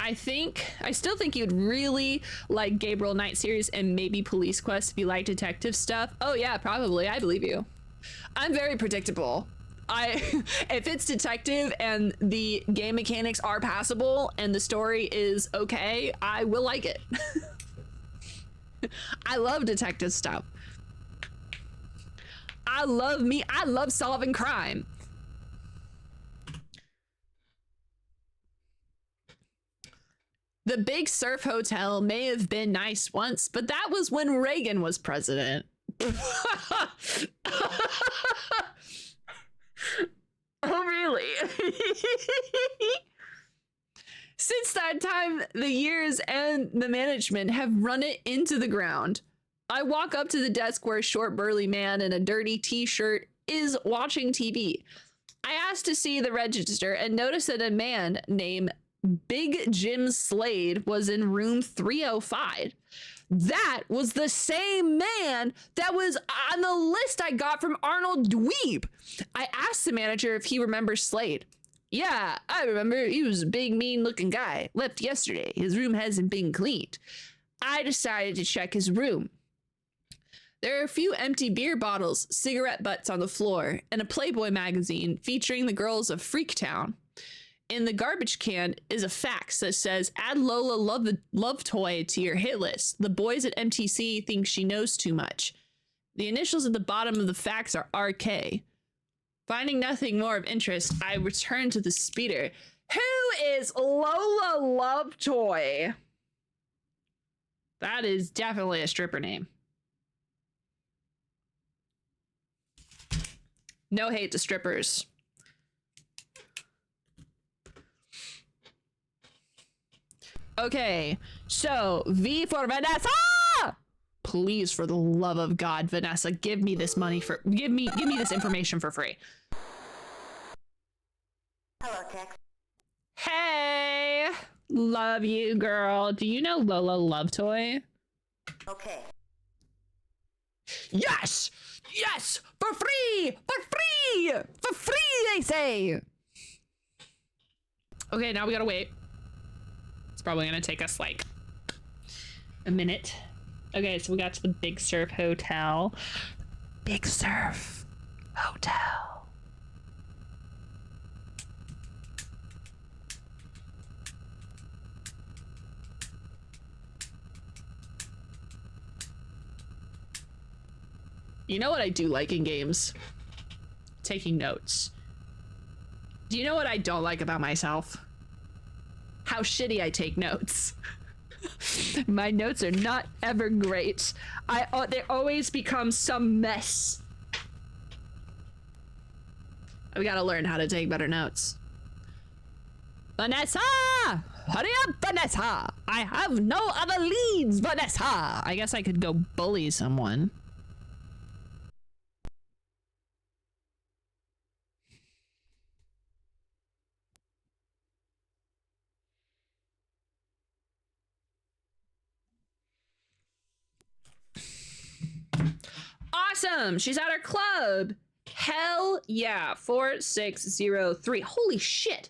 I still think you'd really like Gabriel Knight series and maybe Police Quest if you like detective stuff. Oh yeah, probably. I believe you. I'm very predictable. If it's detective and the game mechanics are passable and the story is okay, I will like it. I love detective stuff. I love solving crime. The Big Surf Hotel may have been nice once, but that was when Reagan was president. Oh, really? Since that time, the years and the management have run it into the ground. I walk up to the desk where a short, burly man in a dirty t-shirt is watching TV. I asked to see the register and noticed that a man named Big Jim Slade was in room 305. That was the same man that was on the list I got from Arnold Dweeb. I asked the manager if he remembers Slade. Yeah, I remember. He was a big, mean-looking guy. Left yesterday. His room hasn't been cleaned. I decided to check his room. There are a few empty beer bottles, cigarette butts on the floor, and a Playboy magazine featuring the girls of Freaktown. In the garbage can is a fax that says, add Lola Love Toy to your hit list. The boys at MTC think she knows too much. The initials at the bottom of the fax are RK. Finding nothing more of interest, I return to the speeder. Who is Lola Love Toy? That is definitely a stripper name. No hate to strippers. Okay, so V for Vanessa. Please, for the love of God, Vanessa, give me this money for give me this information for free. Hello, Tex. Hey, love you, girl. Do you know Lola Love Toy? Okay. Yes, yes, for free, they say. Okay, now we gotta wait. It's probably gonna take us like a minute. Okay, so we got to the Big Surf Hotel. Big Surf Hotel. You know what I do like in games? Taking notes. Do you know what I don't like about myself? How shitty I take notes. My notes are not ever great. They always become some mess. We gotta learn how to take better notes. Vanessa! Hurry up, Vanessa! I have no other leads, Vanessa! I guess I could go bully someone. Awesome! She's at our club! Hell yeah! 4603. Holy shit!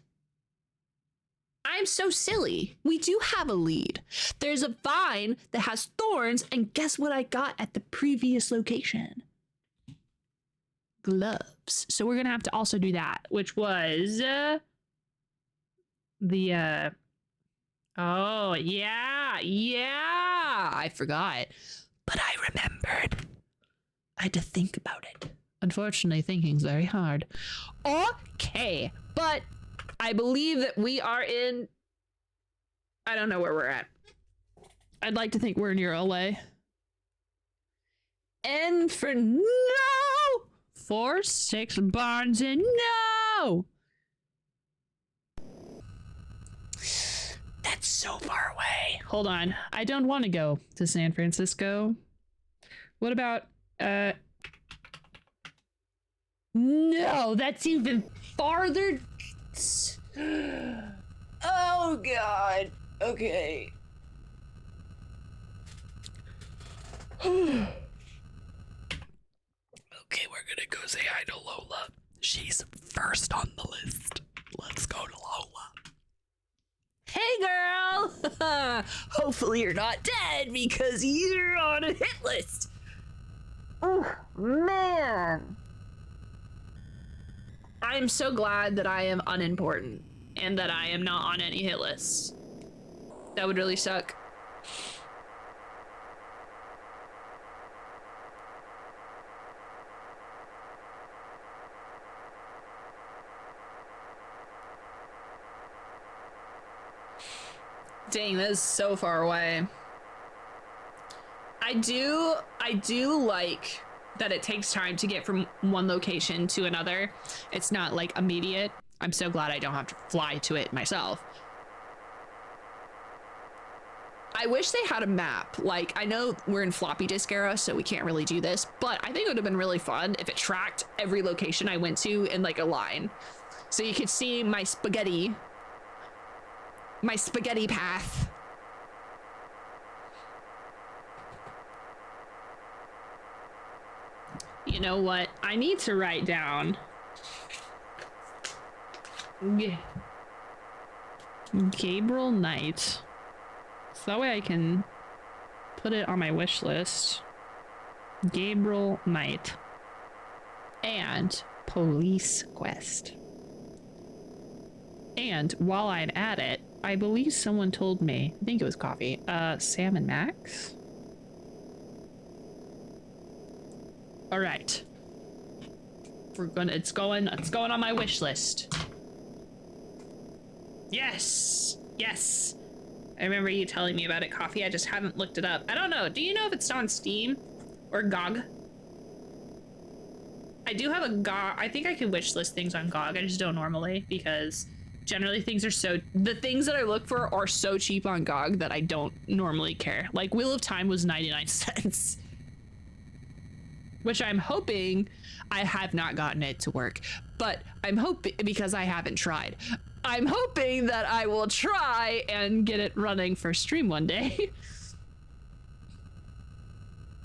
I'm so silly. We do have a lead. There's a vine that has thorns, and guess what I got at the previous location? Gloves. So we're gonna have to also do that, which was oh yeah, I forgot, but I remembered. I had to think about it. Unfortunately, thinking's very hard. Okay, but I believe that we are in, I don't know where we're at. I'd like to think we're near LA. And for no! 46 Barnes and no! That's so far away. Hold on. I don't want to go to San Francisco. What about, no, that's even farther. Oh God. Okay. Okay, we're gonna go say hi to Lola. She's first on the list. Let's go to Lola. Hey girl! hopefully you're not dead because you're on a hit list. Oh, man. I'm so glad that I am unimportant and that I am not on any hit lists. That would really suck. Dang, that is so far away. I do like that it takes time to get from one location to another. It's not like immediate. I'm so glad I don't have to fly to it myself. I wish they had a map. Like, I know we're in floppy disk era, so we can't really do this, but I think it would have been really fun if it tracked every location I went to in like a line. So you could see my spaghetti path. You know what? I need to write down. Gabriel Knight. So that way I can put it on my wish list. Gabriel Knight. And Police Quest. And while I'm at it, I believe someone told me, I think it was Coffee, Sam and Max? All right. It's going on my wish list. Yes. Yes. I remember you telling me about it, Coffee. I just haven't looked it up. I don't know. Do you know if it's on Steam or GOG? I do have a GOG. I think I can wish list things on GOG. I just don't normally because generally things are the things that I look for are so cheap on GOG that I don't normally care. Like Wheel of Time was 99 cents. Which I'm hoping, I have not gotten it to work, but I'm hoping, because I haven't tried, I'm hoping that I will try and get it running for stream one day.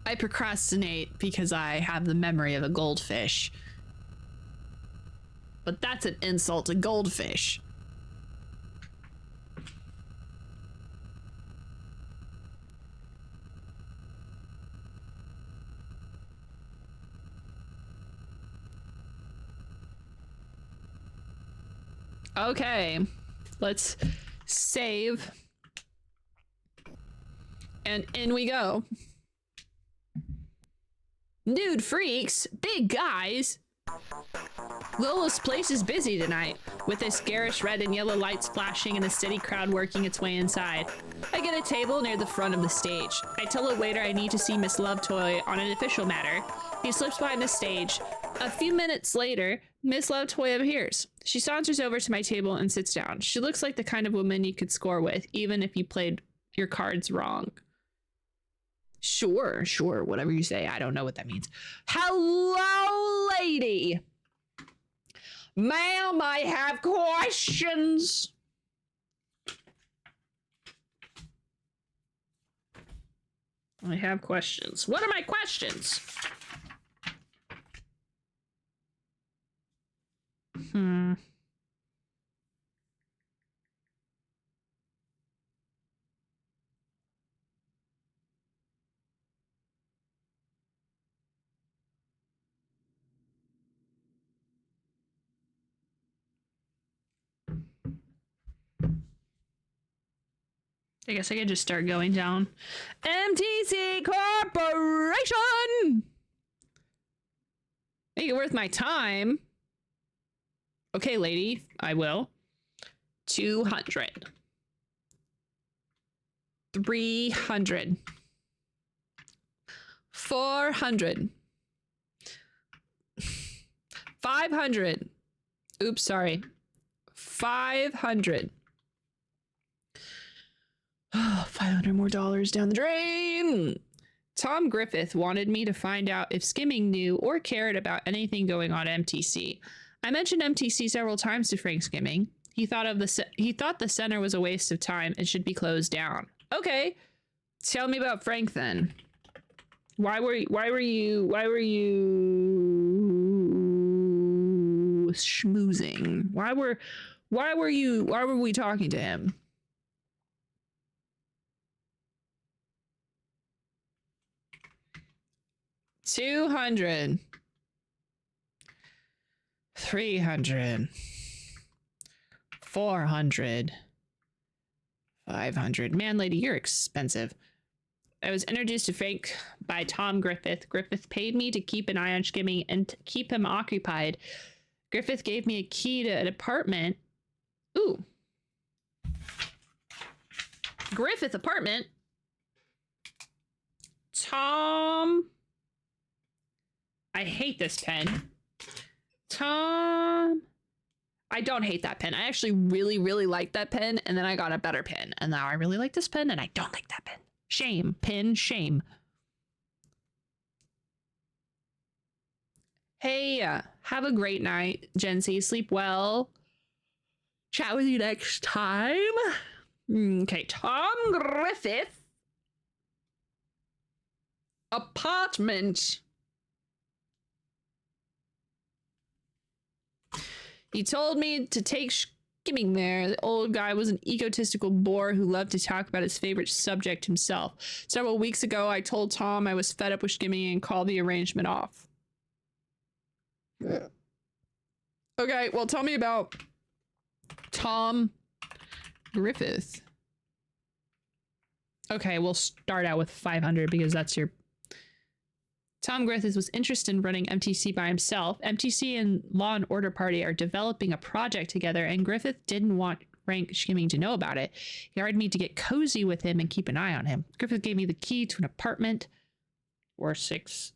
I procrastinate because I have the memory of a goldfish. But that's an insult to goldfish. Okay, let's save. And in we go. Nude freaks, big guys. Lola's place is busy tonight, with its garish red and yellow lights flashing and a steady crowd working its way inside. I get a table near the front of the stage. I tell the waiter I need to see Miss Lovetoy on an official matter. He slips behind the stage. A few minutes later, Miss Lovetoy appears. She saunters over to my table and sits down. She looks like the kind of woman you could score with, even if you played your cards wrong. Sure, whatever you say. I don't know what that means. Hello, lady. Ma'am, I have questions. I have questions. What are my questions? I guess I could just start going down. MTC Corporation! Make it worth my time. Okay, lady, I will. 200. 300. 400. 500. Oops, sorry. 500. $500 more down the drain. Tom Griffith wanted me to find out if Skimming knew or cared about anything going on at MTC. I mentioned MTC several times to Frank Skimming. He thought the center was a waste of time and should be closed down. Okay, tell me about Frank then. Why were you schmoozing? Why were we talking to him? 200. 300. 400. 500. Man, lady, you're expensive. I was introduced to Frank by Tom Griffith. Griffith paid me to keep an eye on Skimming and to keep him occupied. Griffith gave me a key to an apartment. Ooh. Griffith apartment. Tom. I hate this pen. Tom. I don't hate that pen. I actually really, really like that pen. And then I got a better pen. And now I really like this pen and I don't like that pen. Shame. Pin. Shame. Hey, have a great night, Jency. Sleep well. Chat with you next time. Okay, Tom Griffith. Apartment. He told me to take skimming there. The old guy was an egotistical bore who loved to talk about his favorite subject himself. Several weeks ago, I told Tom I was fed up with skimming and called the arrangement off. Okay, well, tell me about Tom Griffith. Okay, we'll start out with 500 because that's your... Tom Griffith was interested in running MTC by himself. MTC and Law and Order Party are developing a project together, and Griffith didn't want Frank Skimming to know about it. He hired me to get cozy with him and keep an eye on him. Griffith gave me the key to an apartment. 46.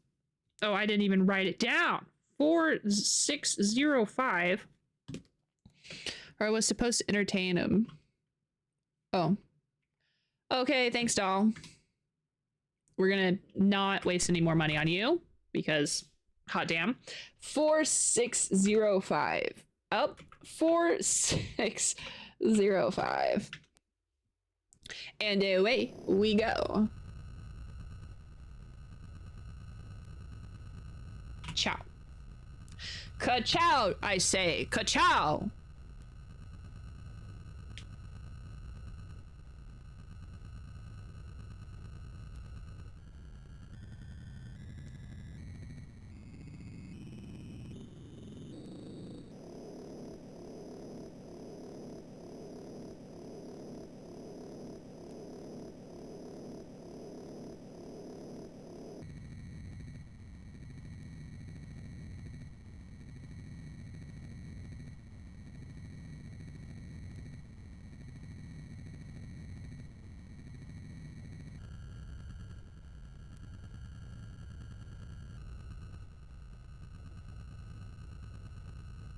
Oh, I didn't even write it down. 4605. Or I was supposed to entertain him. Oh. Okay, thanks, doll. We're gonna not waste any more money on you because hot damn. 4605. Up. 4605. And away we go. Ciao. Ka-chow, I say. Ka-chow.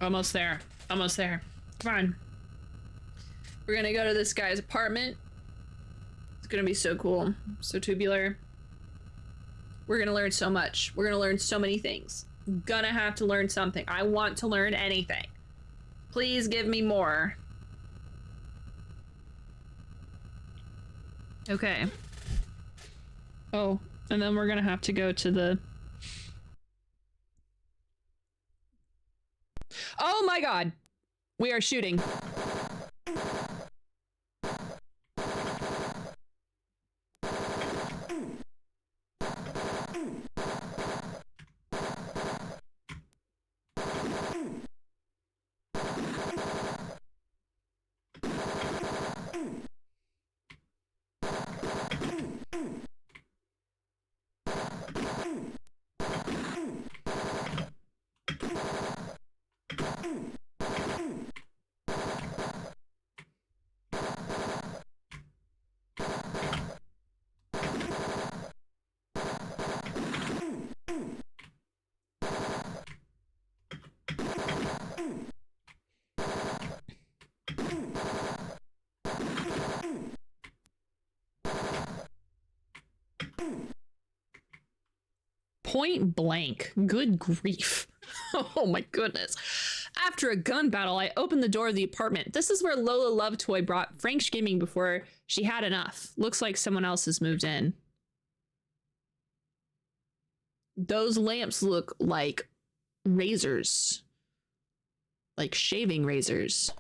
Almost there. Almost there. Come on. We're gonna go to this guy's apartment. It's gonna be so cool. So tubular. We're gonna learn so much. We're gonna learn so many things. Gonna have to learn something. I want to learn anything. Please give me more. Okay. Oh, and then we're gonna have to go to the... Oh my god! We are shooting. Point blank. Good grief. Oh my goodness. After a gun battle, I opened the door of the apartment. This is where Lola Lovetoy brought Frank Skimming before she had enough. Looks like someone else has moved in. Those lamps look like razors. Like shaving razors.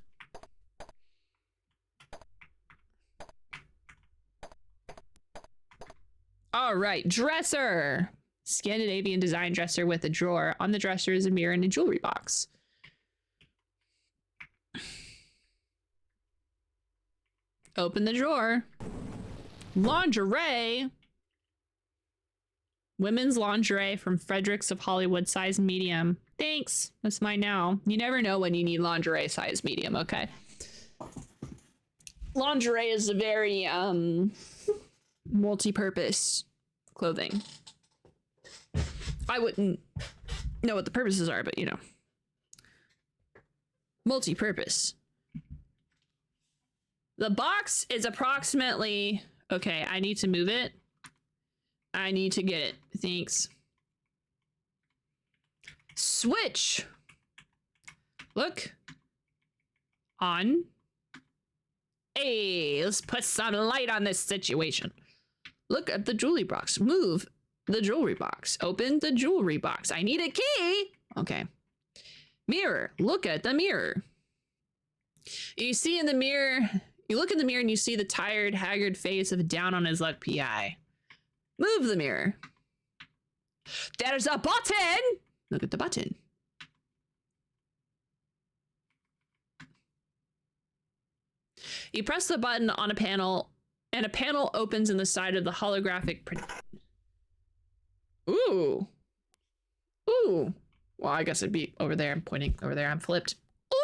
All right, dresser. Scandinavian design dresser with a drawer. On the dresser is a mirror and a jewelry box. Open the drawer. Lingerie. Women's lingerie from Fredericks of Hollywood, size medium. Thanks. That's mine now. You never know when you need lingerie size medium, okay? Lingerie is a very multi-purpose clothing. I wouldn't know what the purposes are, but you know. Multi-purpose. The box is approximately... Okay, I need to move it. I need to get it. Thanks. Switch. Look. On. Hey, let's put some light on this situation. Look at the jewelry box. Move the jewelry box. Open the jewelry box. I need a key. Okay. Mirror. Look at the mirror. You see in the mirror, you look in the mirror and you see the tired, haggard face of a down on his luck PI. Move the mirror. There's a button. Look at the button. You press the button on a panel and a panel opens in the side of the holographic print. Ooh. Ooh. Well, I guess it'd be over there. I'm pointing over there. I'm flipped.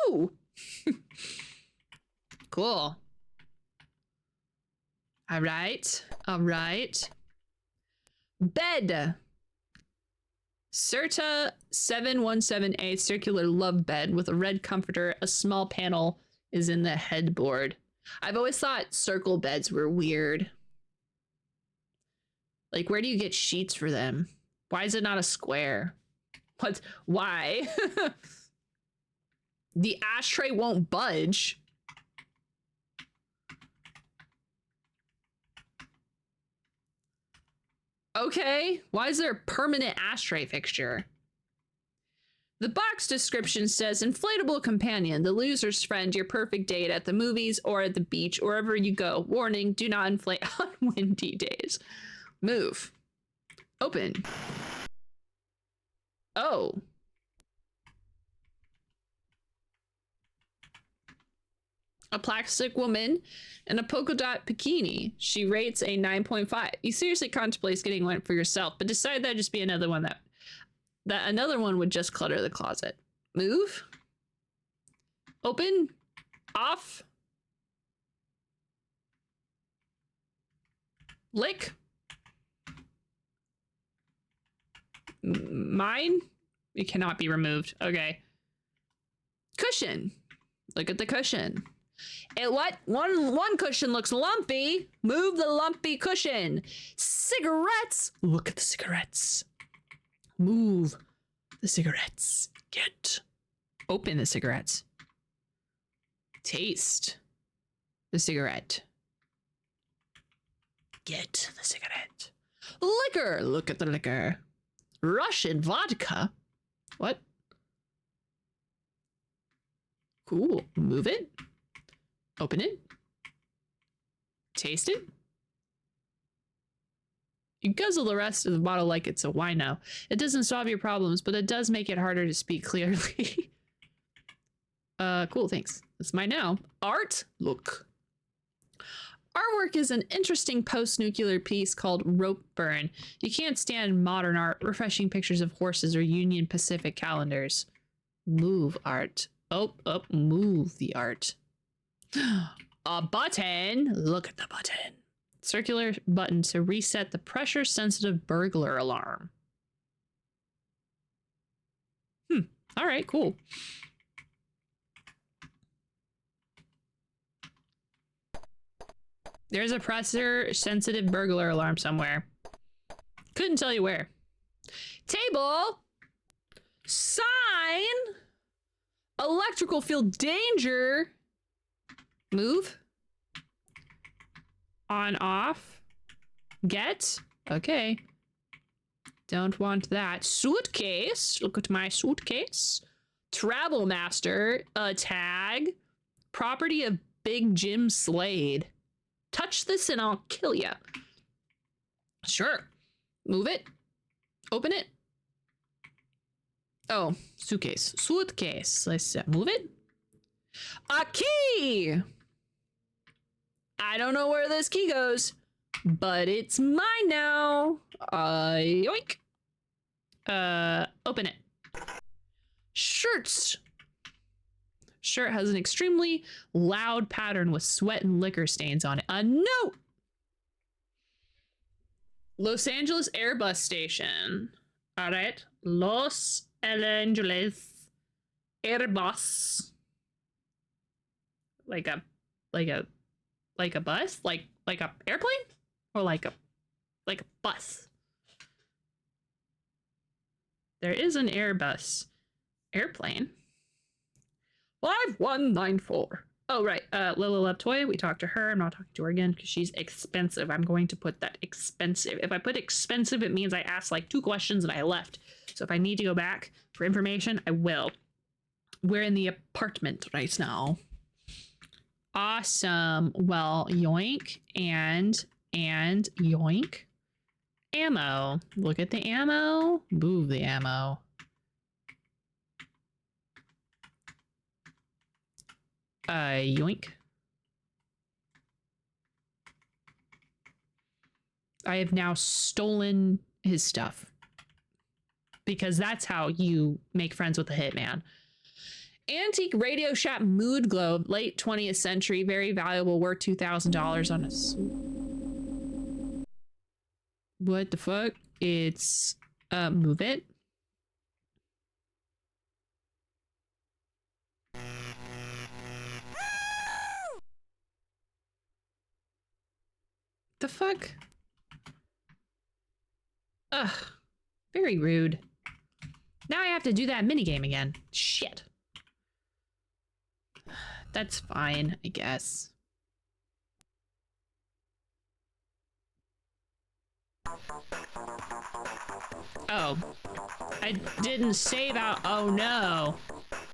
Ooh. Cool. All right. All right. Bed. Serta 717A circular love bed with a red comforter. A small panel is in the headboard. I've always thought circle beds were weird. Like, where do you get sheets for them? Why is it not a square? What? Why? The ashtray won't budge. Okay, why is there a permanent ashtray fixture? The box description says, inflatable companion, the loser's friend, your perfect date at the movies or at the beach, or wherever you go. Warning, do not inflate on windy days. Move. Open. Oh. A plastic woman and a polka dot bikini. She rates a 9.5. You seriously contemplate getting one for yourself, but decide that'd just be another one that another one would just clutter the closet. Move. Open. Off. Lick. Mine. It cannot be removed. Okay. Cushion. Look at the cushion. And what? One cushion looks lumpy. Move the lumpy cushion. Cigarettes. Look at the cigarettes. Move the cigarettes. Get. Open the cigarettes. Taste the cigarette. Get the cigarette. Liquor. Look at the liquor. Russian vodka. What? Cool. Move it. Open it. Taste it. You guzzle the rest of the bottle like it's a wino. It doesn't solve your problems, but it does make it harder to speak clearly. Cool, thanks. That's mine now. Art? Look. Artwork is an interesting post-nuclear piece called Rope Burn. You can't stand modern art, refreshing pictures of horses or Union Pacific calendars. Move art. Oh, move the art. A button. Look at the button. Circular button to reset the pressure-sensitive burglar alarm. All right, cool. There's a pressure-sensitive burglar alarm somewhere. Couldn't tell you where. Table. Sign. Electrical field danger. Move. On, off. Get. Okay. Don't want that. Suitcase. Look at my suitcase. Travel master. A tag. Property of Big Jim Slade. Touch this and I'll kill ya. Sure. Move it. Open it. Oh, suitcase. Suitcase. Let's move it. A key! I don't know where this key goes, but it's mine now. Yoink. Open it. Shirts. Shirt has an extremely loud pattern with sweat and liquor stains on it. A note. Los Angeles Airbus Station. All right. Los Angeles Airbus. Like a bus? Like a airplane? Or like a bus? There is an Airbus airplane. 5194. Oh, right. Lila Leptoy, we talked to her. I'm not talking to her again because she's expensive. I'm going to put that expensive. If I put expensive, it means I asked like 2 questions and I left. So if I need to go back for information, I will. We're in the apartment right now. Awesome. Well, yoink and yoink. Ammo. Look at the ammo. Move the ammo. Yoink. I have now stolen his stuff. Because that's how you make friends with a hitman. Antique Radio Shack Mood Globe, late 20th century, very valuable, worth $2,000 on a suit. What the fuck? It's, move it. The fuck? Ugh. Very rude. Now I have to do that minigame again. Shit. That's fine, I guess. Oh. I didn't save out. Oh no.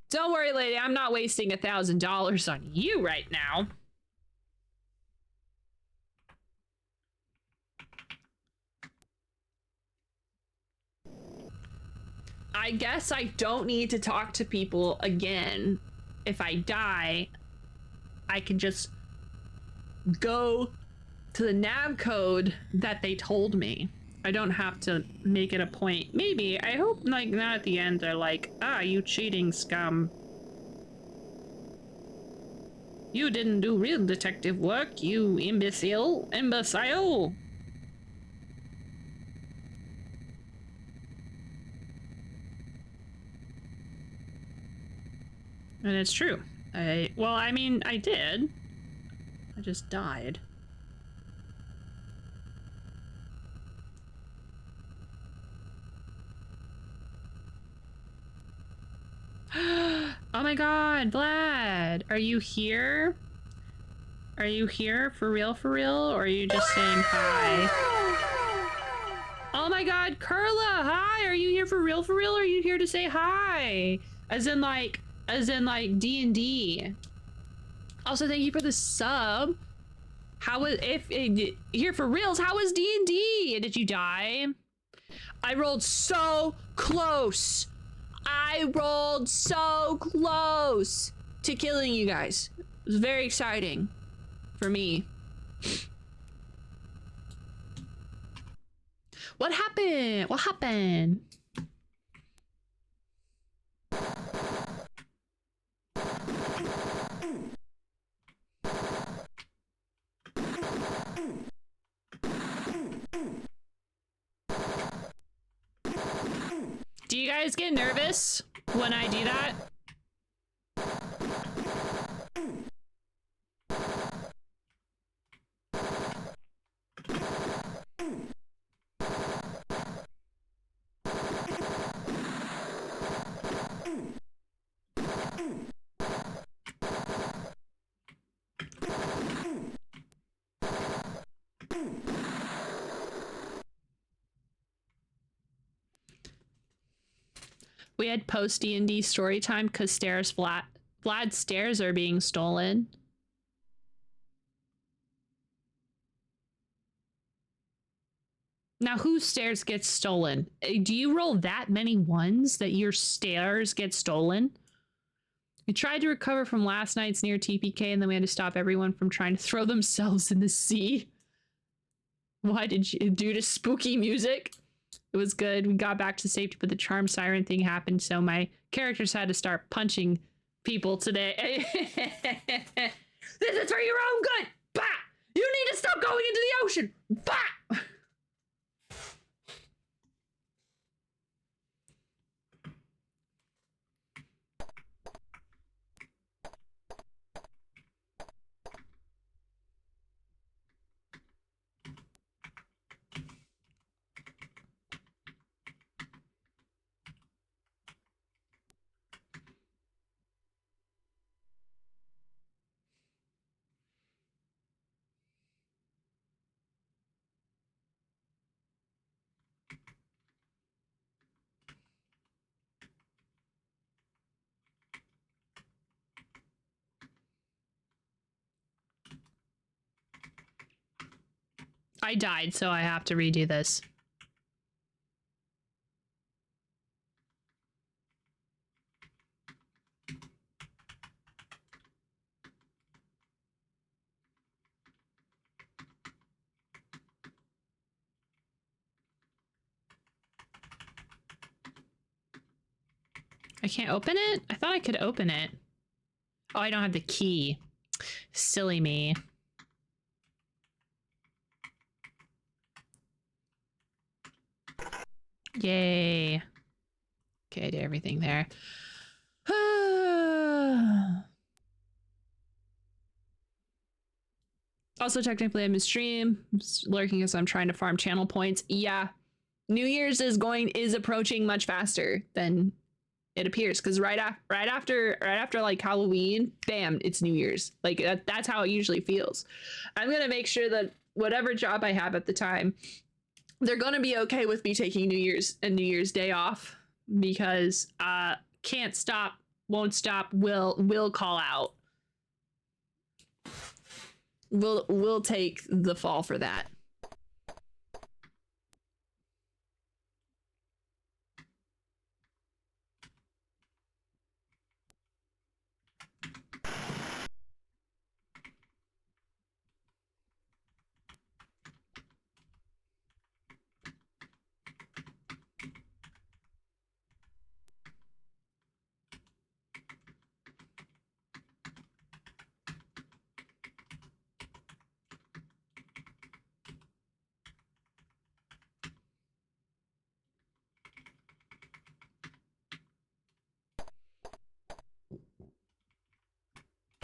Don't worry, lady. I'm not wasting $1,000 on you right now. I guess I don't need to talk to people again. If I die, I can just go to the nav code that they told me. I don't have to make it a point. Maybe. I hope, like, not at the end they're like, ah, you cheating scum. You didn't do real detective work, you imbecile. Imbecile. And it's true. Well, I mean, I did. I just died. Oh my god, Vlad! Are you here? Are you here for real, or are you just saying hi? Oh my god, Carla! Hi! Are you here for real, or are you here to say hi? As in like D&D. Also, thank you for the sub. How was, if here for reals, how was D&D? Did you die? I rolled so close. I rolled so close to killing you guys. It was very exciting for me. What happened? What happened? Do you guys get nervous when I do that? We had post D&D story time because Vlad's stairs are being stolen. Now, whose stairs get stolen? Do you roll that many ones that your stairs get stolen? We tried to recover from last night's near TPK, and then we had to stop everyone from trying to throw themselves in the sea. Why did you? Due to spooky music? It was good. We got back to safety, but the charm siren thing happened, so my characters had to start punching people today. This is for your own good! Bah! You need to stop going into the ocean! Bah! I died, so I have to redo this. I can't open it? I thought I could open it. Oh, I don't have the key. Silly me. Yay. Okay, I did everything there. Also, technically, I'm in stream. I'm lurking as I'm trying to farm channel points. Yeah. New Year's is approaching much faster than it appears, because right after like Halloween, bam, it's New Year's. Like that's how it usually feels. I'm gonna make sure that whatever job I have at the time, they're gonna be okay with me taking New Year's Day off, because can't stop, won't stop, will call out. We'll take the fall for that.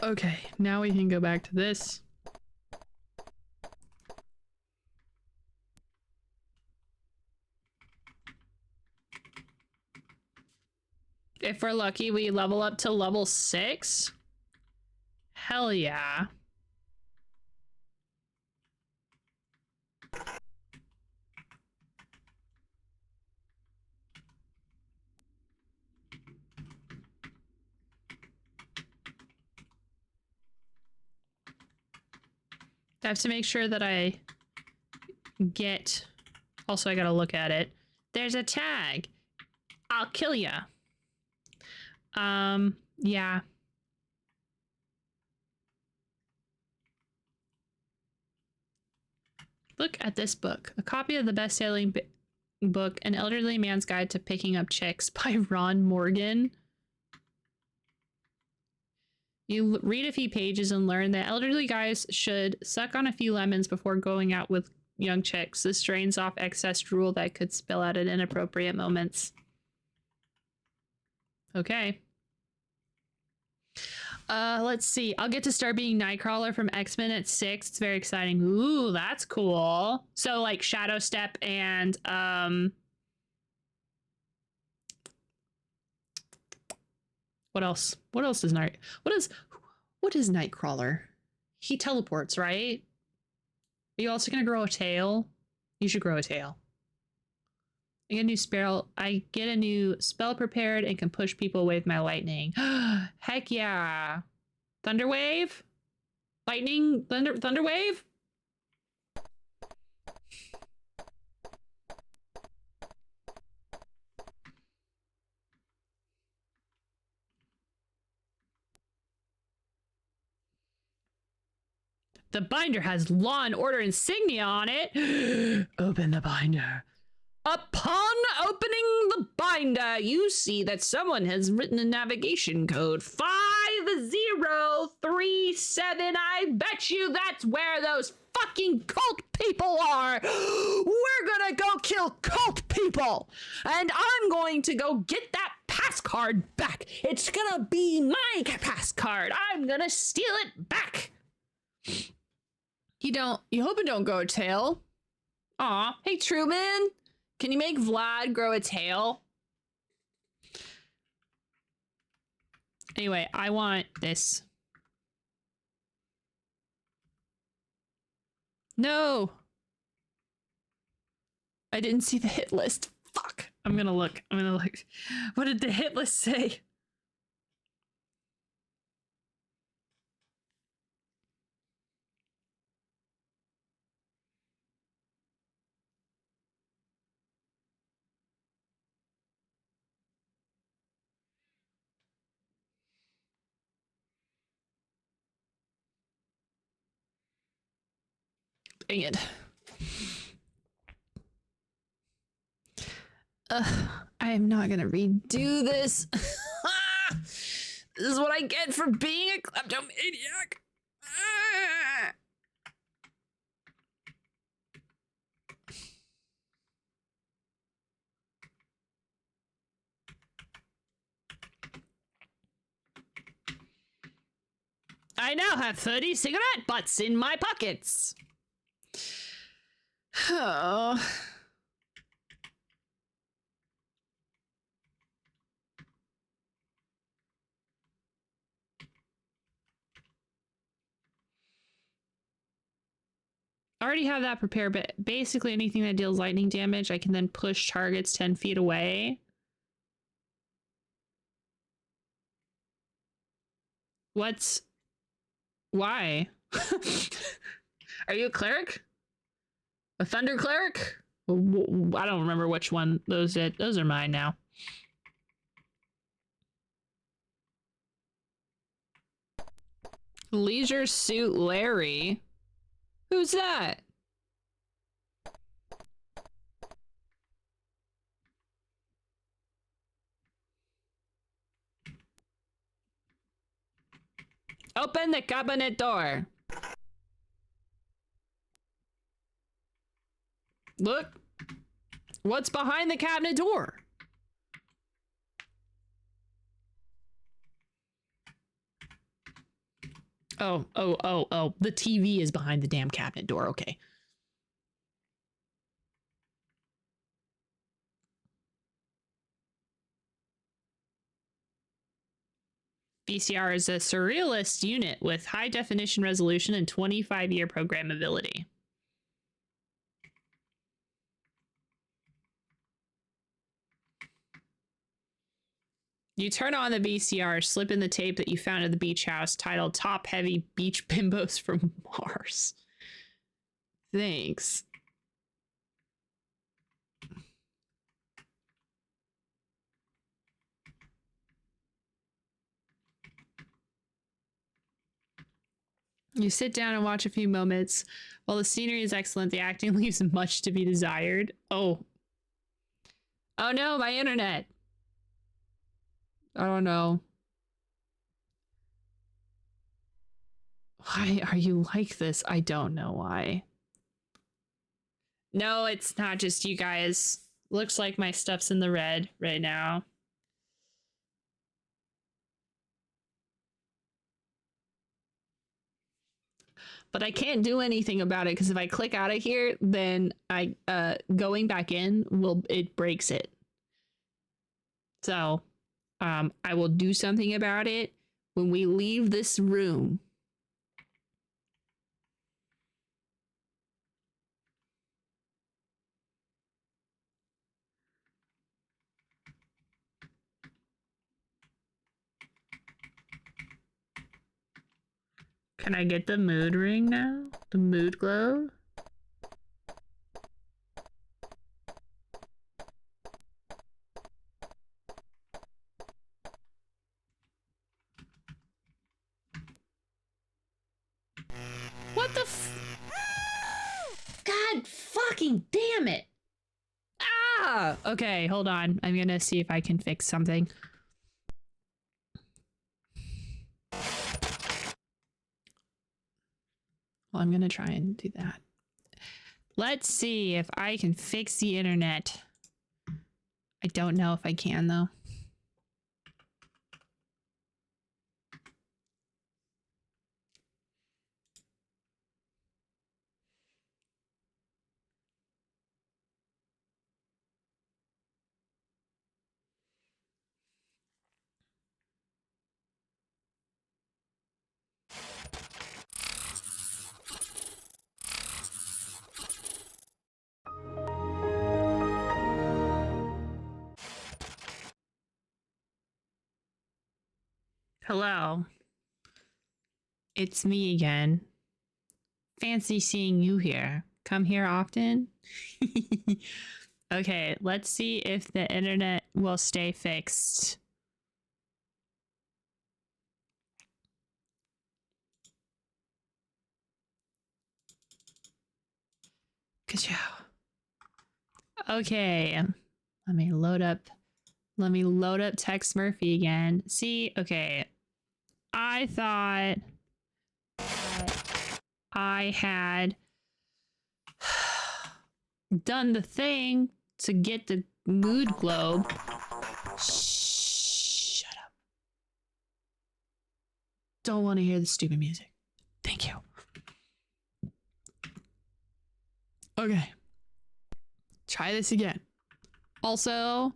Okay, now we can go back to this. If we're lucky, we level up to level 6. Hell yeah. I have to make sure that I get... Also, I gotta look at it. There's a tag. I'll kill ya. Yeah. Look at this book. A copy of the best-selling book, An Elderly Man's Guide to Picking Up Chicks by Ron Morgan. You read a few pages and learn that elderly guys should suck on a few lemons before going out with young chicks. This drains off excess drool that could spill out at inappropriate moments. Okay. Let's see. I'll get to start being Nightcrawler from X-Men at 6. It's very exciting. Ooh, that's cool. So like Shadow Step and what else? What else is what is Nightcrawler? He teleports, right? Are you also gonna grow a tail? You should grow a tail. I get a new spell prepared and can push people away with my lightning. Heck yeah. Thunderwave? Lightning? Thunderwave? The binder has Law and Order insignia on it. Open the binder. Upon opening the binder, you see that someone has written a navigation code 5037. I bet you that's where those fucking cult people are. We're gonna go kill cult people, and I'm going to go get that pass card back. It's gonna be my pass card. I'm gonna steal it back. You hope it don't grow a tail. Aw, hey Truman. Can you make Vlad grow a tail? Anyway, I want this. No. I didn't see the hit list. Fuck. I'm gonna look. What did the hit list say? Dang it. I am not gonna redo this. This is what I get for being a kleptomaniac. I now have 30 cigarette butts in my pockets. Oh. I already have that prepared, but basically anything that deals lightning damage, I can then push targets 10 feet away. Why? Are you a cleric? A thunder cleric? I don't remember which one those did. Those are mine now. Leisure Suit Larry? Who's that? Open the cabinet door. Look. What's behind the cabinet door? Oh. The TV is behind the damn cabinet door. Okay. VCR is a surrealist unit with high definition resolution and 25-year programmability. You turn on the VCR, slip in the tape that you found at the beach house titled Top Heavy Beach Bimbos from Mars. Thanks. You sit down and watch a few moments. While the scenery is excellent, the acting leaves much to be desired. Oh. Oh no, my internet. I don't know. Why are you like this? I don't know why. No, it's not just you guys. Looks like my stuff's in the red right now. But I can't do anything about it because if I click out of here, then I going back in it breaks it. So I will do something about it when we leave this room. Can I get the mood ring now? The mood globe? What What the God fucking damn it. Ah! Okay, hold on. I'm gonna see if I can fix something. Well, I'm gonna try and do that. Let's see if I can fix the internet. I don't know if I can, though. Hello. It's me again. Fancy seeing you here. Come here often? Okay, let's see if the internet will stay fixed. Ka-chow. Okay. Let me load up Tex Murphy again. See, okay. I thought I had done the thing to get the mood globe. Shut up. Don't want to hear the stupid music. Thank you. Okay. Try this again. Also,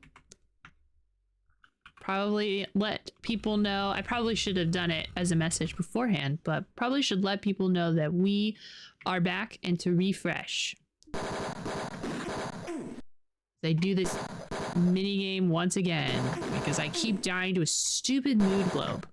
probably let people know. I probably should have done it as a message beforehand, but probably should let people know that we are back and to refresh. They do this mini game once again because I keep dying to a stupid mood globe.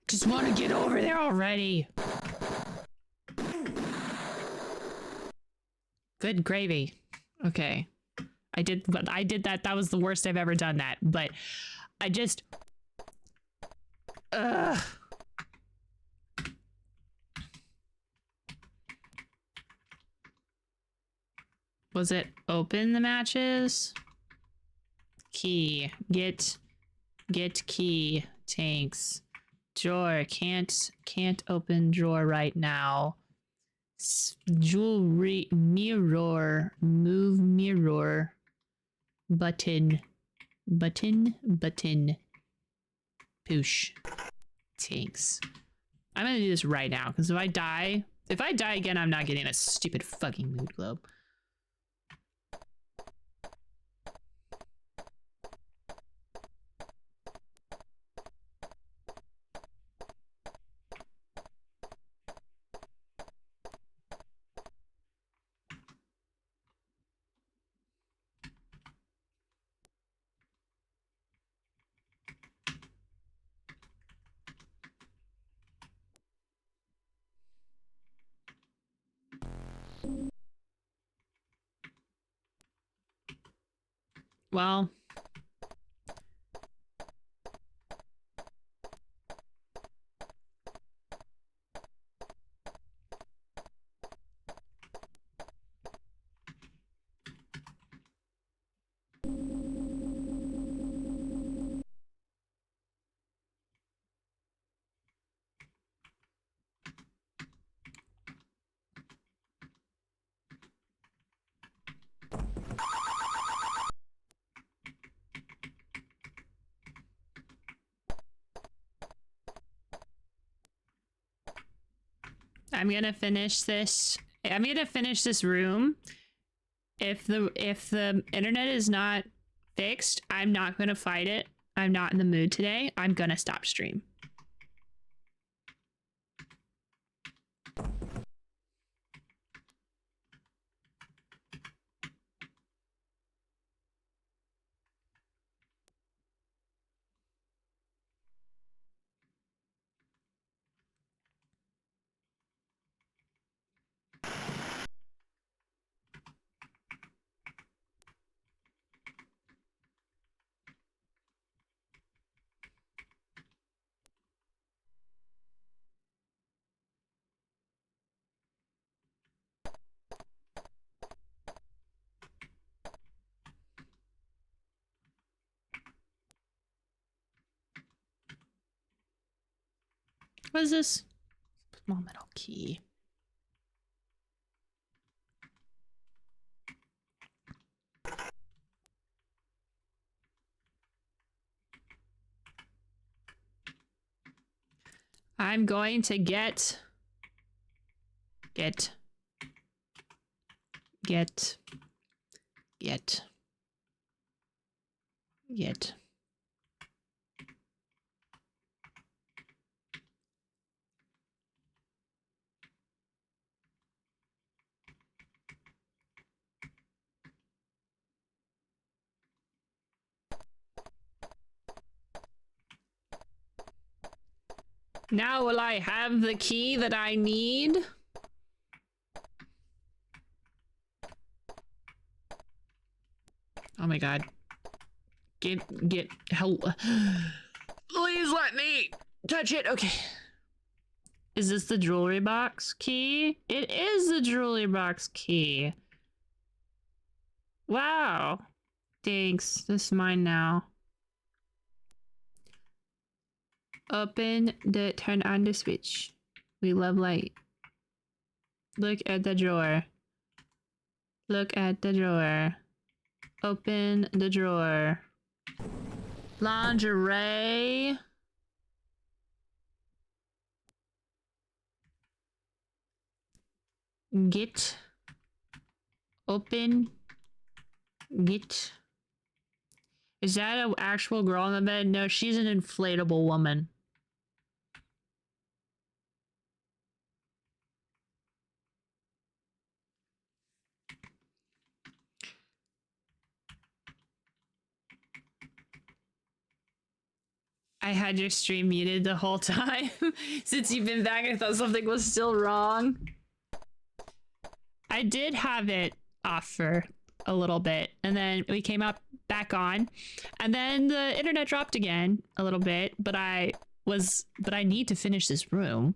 Just want to get over there already. Good gravy. Okay. I did that. That was the worst I've ever done that. But I just... Ugh. Was it open the matches? Key. Get key. Tanks. Drawer. Can't open drawer right now. Jewelry. Mirror. Move mirror. Button. Poosh. Tanks. I'm gonna do this right now, because if I die again, I'm not getting a stupid fucking mood globe. Well, I'm gonna finish this room, If the internet is not fixed, I'm not gonna fight it. I'm not in the mood today. I'm gonna stop stream. What is this? Small metal key. I'm going to get Now will I have the key that I need? Oh my god. Get help. Please let me touch it. Okay. Is this the jewelry box key? It is the jewelry box key. Wow. Thanks. This is mine now. Turn on the switch. We love light. Look at the drawer. Look at the drawer. Open the drawer. Lingerie. Get. Open. Get. Is that an actual girl in the bed? No, she's an inflatable woman. I had your stream muted the whole time. Since you've been back, I thought something was still wrong. I did have it off for a little bit, and then we came up back on, and then the internet dropped again a little bit, but I need to finish this room.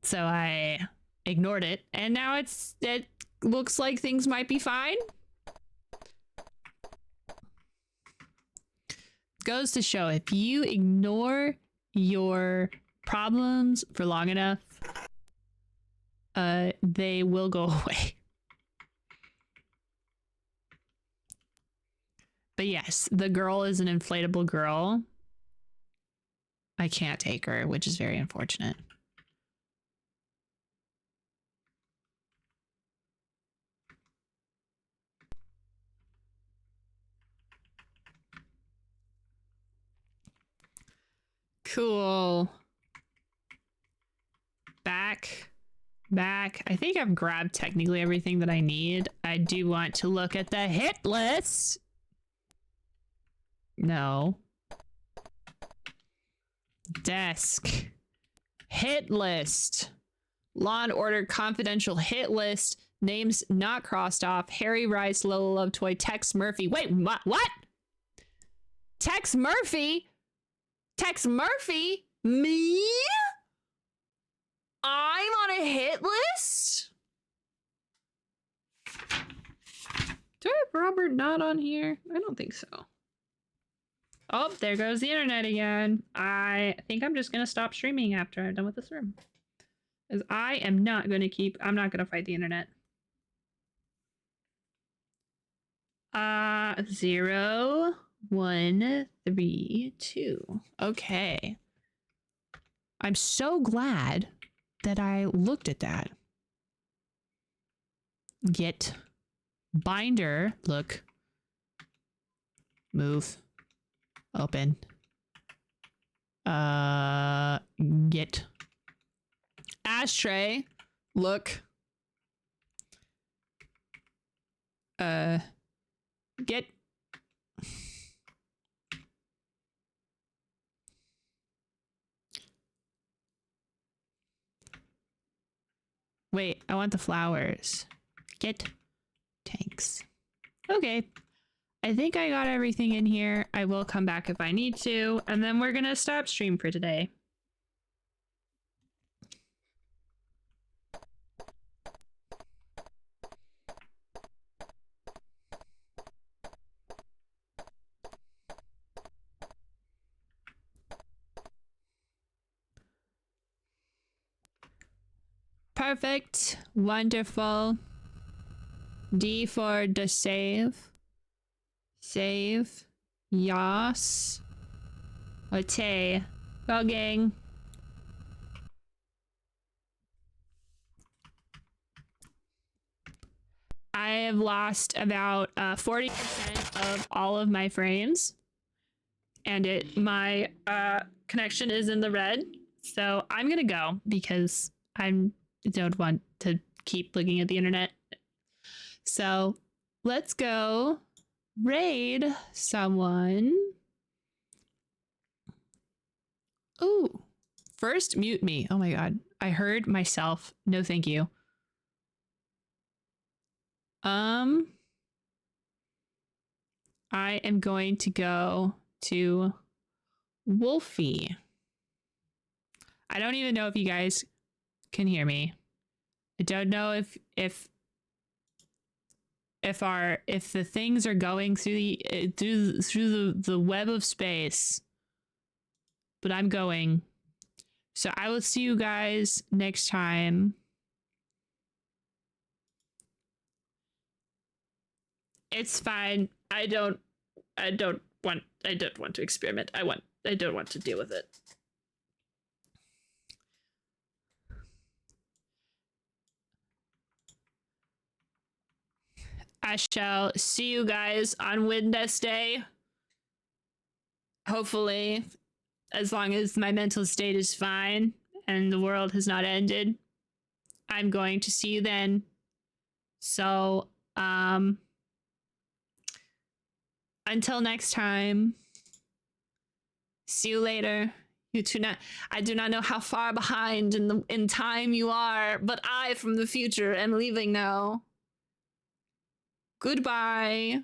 So I ignored it, and now it looks like things might be fine. Goes to show, if you ignore your problems for long enough, they will go away. But yes, the girl is an inflatable girl. I can't take her, which is very unfortunate. Cool. Back. I think I've grabbed technically everything that I need. I do want to look at the hit list. No. Desk. Hit list. Law and Order Confidential hit list. Names not crossed off. Harry Rice, Lola Lovetoy, Tex Murphy. Wait, what? Tex Murphy? Tex Murphy? Me? I'm on a hit list? Do I have Robert not on here? I don't think so. Oh, there goes the internet again. I think I'm just gonna stop streaming after I'm done with this room. Because I am not gonna I'm not gonna fight the internet. 0, 1, 3, 2. Okay. I'm so glad that I looked at that. Get Binder, look. Move. Open. Get. Ashtray, look. Get. Wait, I want the flowers. Get tanks. Okay. I think I got everything in here. I will come back if I need to, and then we're gonna stop stream for today. Perfect. Wonderful. D for the save. Save. Yas. Okay. Go gang. I have lost about 40% of all of my frames. And my connection is in the red. So I'm gonna go because I don't want to keep looking at the internet. So let's go raid someone. Ooh, first mute me. Oh my God. I heard myself. No, thank you. I am going to go to Wolfie. I don't even know if you guys can hear me. I don't know if the things are going through the web of space, but I'm going. So I will see you guys next time. It's fine. I don't want to experiment. I don't want to deal with it. I shall see you guys on Wednesday. Hopefully, as long as my mental state is fine and the world has not ended, I'm going to see you then. So, until next time, see you later. I do not know how far behind in time you are, but I from the future am leaving now. Goodbye.